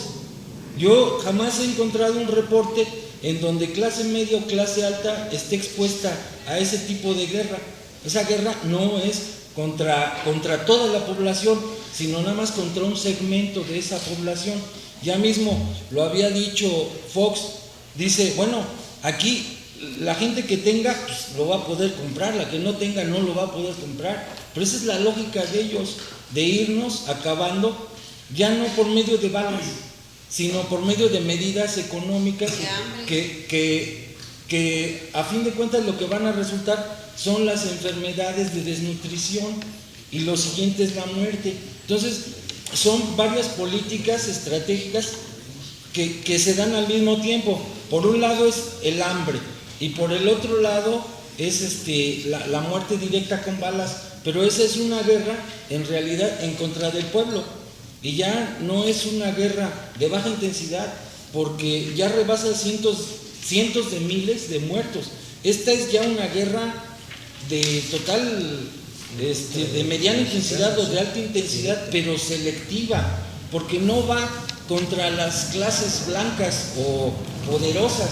Speaker 13: Yo jamás he encontrado un reporte en donde clase media o clase alta esté expuesta a ese tipo de guerra. Esa guerra no es contra toda la población, sino nada más contra un segmento de esa población. Ya mismo lo había dicho Fox, dice, bueno, aquí la gente que tenga, pues, lo va a poder comprar, la que no tenga no lo va a poder comprar. Pero esa es la lógica de ellos, de irnos acabando, ya no por medio de balas, sino por medio de medidas económicas que a fin de cuentas lo que van a resultar son las enfermedades de desnutrición, y lo siguiente es la muerte. Entonces, son varias políticas estratégicas que se dan al mismo tiempo. Por un lado es el hambre, y por el otro lado es la muerte directa con balas, pero esa es una guerra en realidad en contra del pueblo, y ya no es una guerra de baja intensidad, porque ya rebasa cientos de miles de muertos. Esta es ya una guerra de mediana intensidad o de alta intensidad, pero selectiva, porque no va contra las clases blancas o poderosas,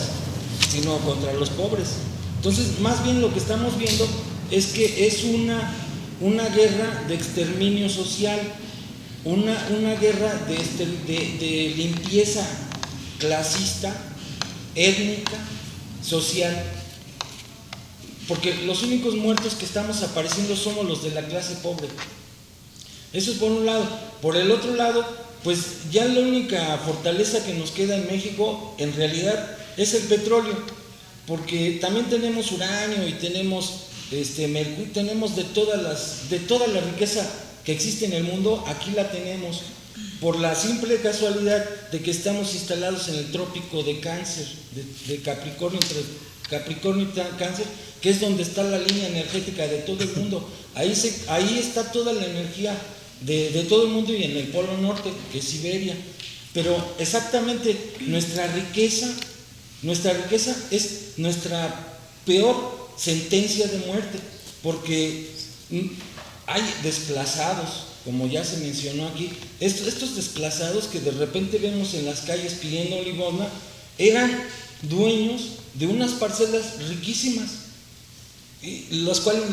Speaker 13: sino contra los pobres. Entonces, más bien lo que estamos viendo es que es una guerra de exterminio social, una guerra de limpieza clasista, étnica, social, porque los únicos muertos que estamos apareciendo somos los de la clase pobre. Eso es por un lado. Por el otro lado, pues ya la única fortaleza que nos queda en México en realidad es el petróleo, porque también tenemos uranio y tenemos mercurio, tenemos de toda la riqueza que existe en el mundo, aquí la tenemos, por la simple casualidad de que estamos instalados en el trópico de Cáncer, de Capricornio, entre Capricornio y Cáncer, que es donde está la línea energética de todo el mundo. Ahí está toda la energía de todo el mundo, y en el Polo Norte, que es Siberia. Pero exactamente nuestra riqueza es nuestra peor sentencia de muerte, porque hay desplazados, como ya se mencionó aquí, estos desplazados que de repente vemos en las calles pidiendo limosna, eran dueños de unas parcelas riquísimas, y los cuales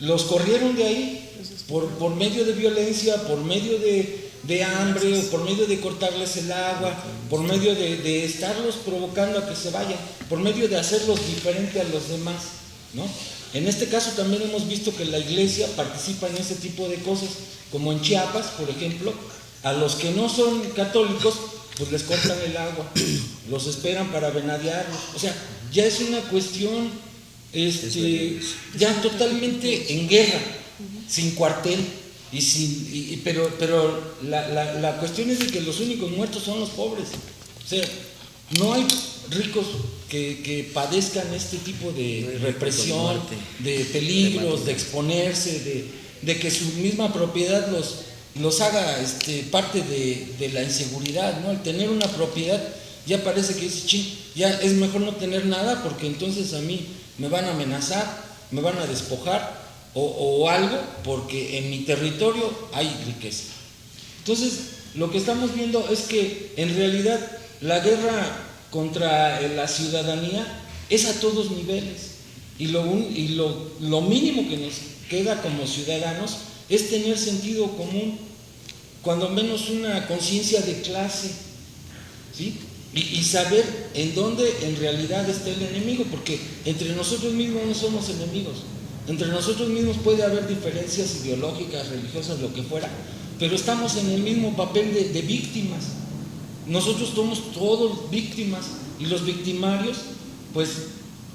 Speaker 13: los corrieron de ahí por medio de violencia, por medio de hambre, o por medio de cortarles el agua, por medio de estarlos provocando a que se vayan, por medio de hacerlos diferente a los demás, ¿no? En este caso también hemos visto que la iglesia participa en ese tipo de cosas, como en Chiapas, por ejemplo, a los que no son católicos, pues les cortan el agua, los esperan para venadearlos. O sea, ya es una cuestión ya totalmente en guerra, sin cuartel, pero la cuestión es de que los únicos muertos son los pobres. O sea, no hay ricos que padezcan este tipo de represión, de peligros, de exponerse, de que su misma propiedad los haga parte de la inseguridad, ¿no? El tener una propiedad ya parece que ya es mejor no tener nada, porque entonces a mí me van a amenazar, me van a despojar o algo, porque en mi territorio hay riqueza. Entonces, lo que estamos viendo es que en realidad la guerra contra la ciudadanía es a todos niveles, y lo mínimo que nos queda como ciudadanos es tener sentido común, cuando menos una conciencia de clase, ¿sí? Y saber en dónde en realidad está el enemigo, porque entre nosotros mismos no somos enemigos. Entre nosotros mismos puede haber diferencias ideológicas, religiosas, lo que fuera, pero estamos en el mismo papel de víctimas. Nosotros somos todos víctimas, y los victimarios pues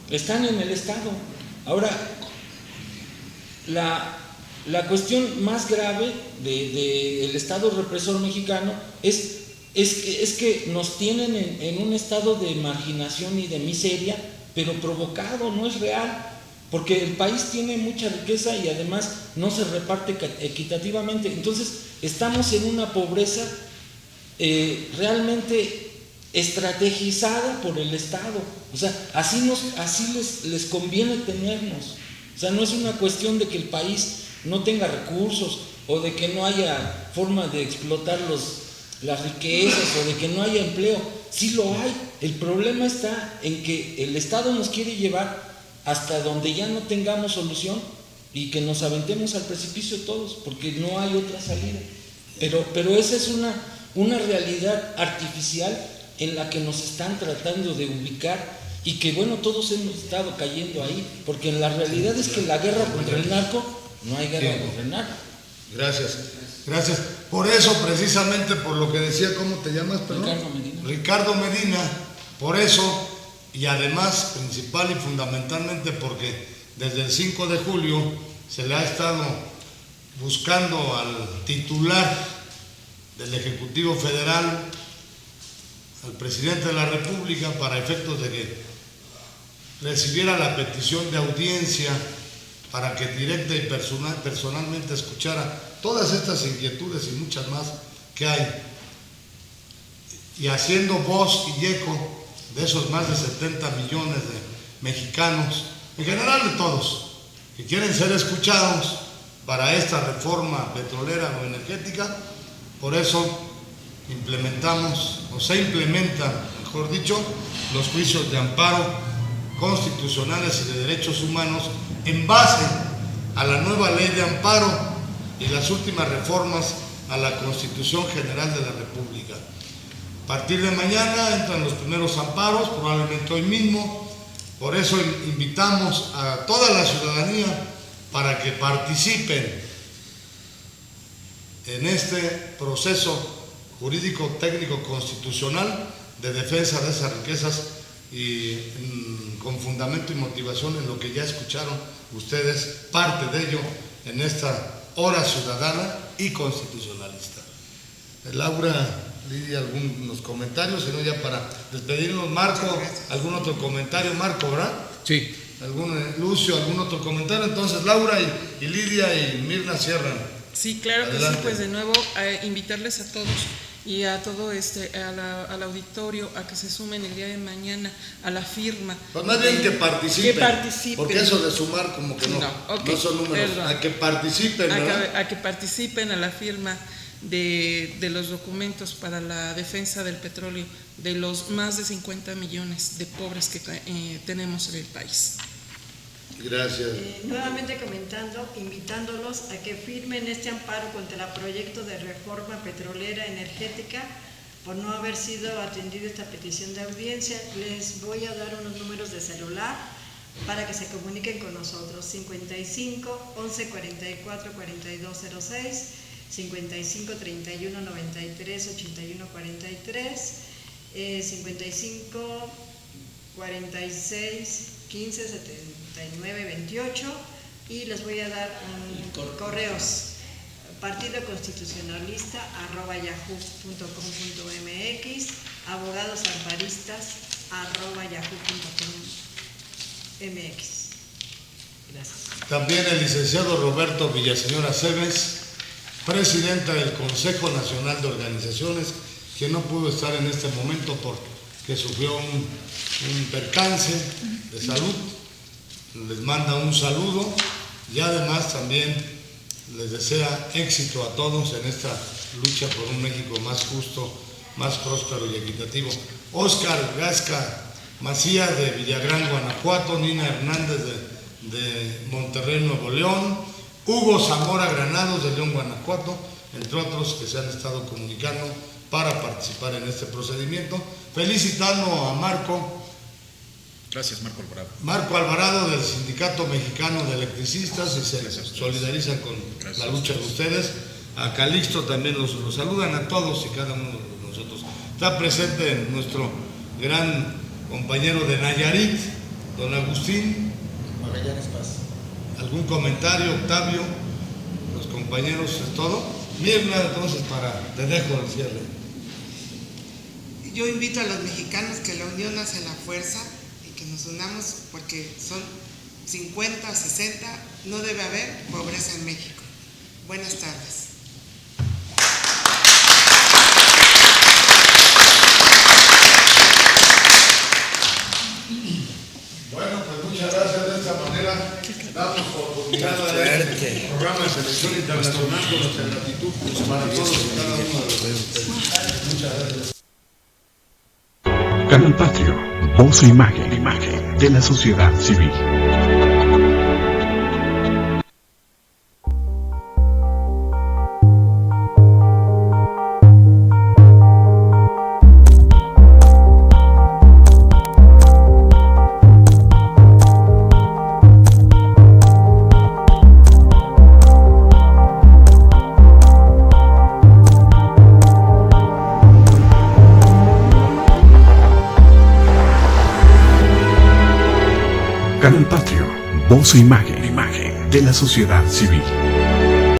Speaker 13: están en el Estado. Ahora, la cuestión más grave del Estado represor mexicano es que nos tienen en un estado de marginación y de miseria, pero provocado, no es real, porque el país tiene mucha riqueza y además no se reparte equitativamente. Entonces estamos en una pobreza realmente estrategizada por el Estado. O sea, así les conviene tenernos. O sea, no es una cuestión de que el país no tenga recursos, o de que no haya forma de explotar las riquezas, o de que no haya empleo. Sí lo hay. El problema está en que el Estado nos quiere llevar hasta donde ya no tengamos solución, y que nos aventemos al precipicio todos, porque no hay otra salida. Pero esa es una realidad artificial en la que nos están tratando de ubicar, y que bueno, todos hemos estado cayendo ahí, porque la realidad es que la guerra contra el narco, no hay guerra contra el narco.
Speaker 3: Gracias. Por eso, precisamente por lo que decía, ¿cómo te llamas? Ricardo Medina. Por eso, y además, principal y fundamentalmente porque desde el 5 de julio se le ha estado buscando al titular del Ejecutivo Federal, al presidente de la República, para efectos de que recibiera la petición de audiencia, para que directa y personalmente escuchara todas estas inquietudes y muchas más que hay, y haciendo voz y eco de esos más de 70 millones de mexicanos, en general de todos, que quieren ser escuchados para esta reforma petrolera o energética. Por eso se implementan, mejor dicho, los juicios de amparo constitucionales y de derechos humanos en base a la nueva ley de amparo y las últimas reformas a la Constitución General de la República. A partir de mañana entran los primeros amparos, probablemente hoy mismo. Por eso invitamos a toda la ciudadanía para que participen en este proceso jurídico, técnico, constitucional de defensa de esas riquezas y con fundamento y motivación en lo que ya escucharon ustedes, parte de ello en esta hora ciudadana y constitucionalista. Laura, Lidia, algunos comentarios, sino ya para despedirnos. Marco, ¿algún otro comentario? Marco, ¿verdad?
Speaker 10: Sí.
Speaker 3: Lucio, ¿algún otro comentario? Entonces Laura y Lidia y Mirna cierran.
Speaker 6: Sí, claro.
Speaker 3: Adelante.
Speaker 6: Que sí, pues de nuevo invitarles a todos y a todo al auditorio a que se sumen el día de mañana a la firma.
Speaker 3: Pues más bien que participen.
Speaker 6: Que participen.
Speaker 3: Porque eso de sumar como que no son números.
Speaker 6: Perdón.
Speaker 3: A que participen, ¿verdad?
Speaker 6: A que participen a la firma de los documentos para la defensa del petróleo de los más de 50 millones de pobres que tenemos en el país.
Speaker 3: Gracias.
Speaker 14: Nuevamente invitándolos a que firmen este amparo contra el proyecto de reforma petrolera energética por no haber sido atendido esta petición de audiencia. Les voy a dar unos números de celular para que se comuniquen con nosotros: 55 11 44 42 06, 55 31 93 81 43, 55 46 15 79 28, y les voy a dar correos: partidoconstitucionalista@yahoo.com.mx, abogadosamparistas@yahoo.com.mx. Gracias.
Speaker 3: También el licenciado Roberto Villaseñor Aceves, presidenta del Consejo Nacional de Organizaciones, que no pudo estar en este momento porque sufrió un percance de salud. Les manda un saludo y además también les desea éxito a todos en esta lucha por un México más justo, más próspero y equitativo. Óscar Gasca Macías de Villagrán, Guanajuato, Nina Hernández de Monterrey, Nuevo León, Hugo Zamora Granados de León, Guanajuato, entre otros que se han estado comunicando para participar en este procedimiento. Felicitando a Marco.
Speaker 10: Gracias, Marco Alvarado.
Speaker 3: Marco Alvarado del Sindicato Mexicano de Electricistas, y se solidarizan con la lucha de ustedes. A Calixto también los saludan a todos y cada uno de nosotros. Está presente nuestro gran compañero de Nayarit, don Agustín
Speaker 15: Magallanes Paz.
Speaker 3: ¿Algún comentario, Octavio? Los compañeros, ¿es todo? Mirna, entonces te dejo el cierre.
Speaker 7: Yo invito a los mexicanos que la unión hace la fuerza y que nos unamos, porque son 50, 60, no debe haber pobreza en México. Buenas tardes.
Speaker 3: Bueno, pues muchas gracias. De esta manera damos por culminado el programa de selección internacional con nuestra gratitud para todos y cada uno de ustedes. Muchas gracias.
Speaker 1: Canal Patrio, voz e imagen de la sociedad civil. Canal Patrio, voz e imagen de la sociedad civil.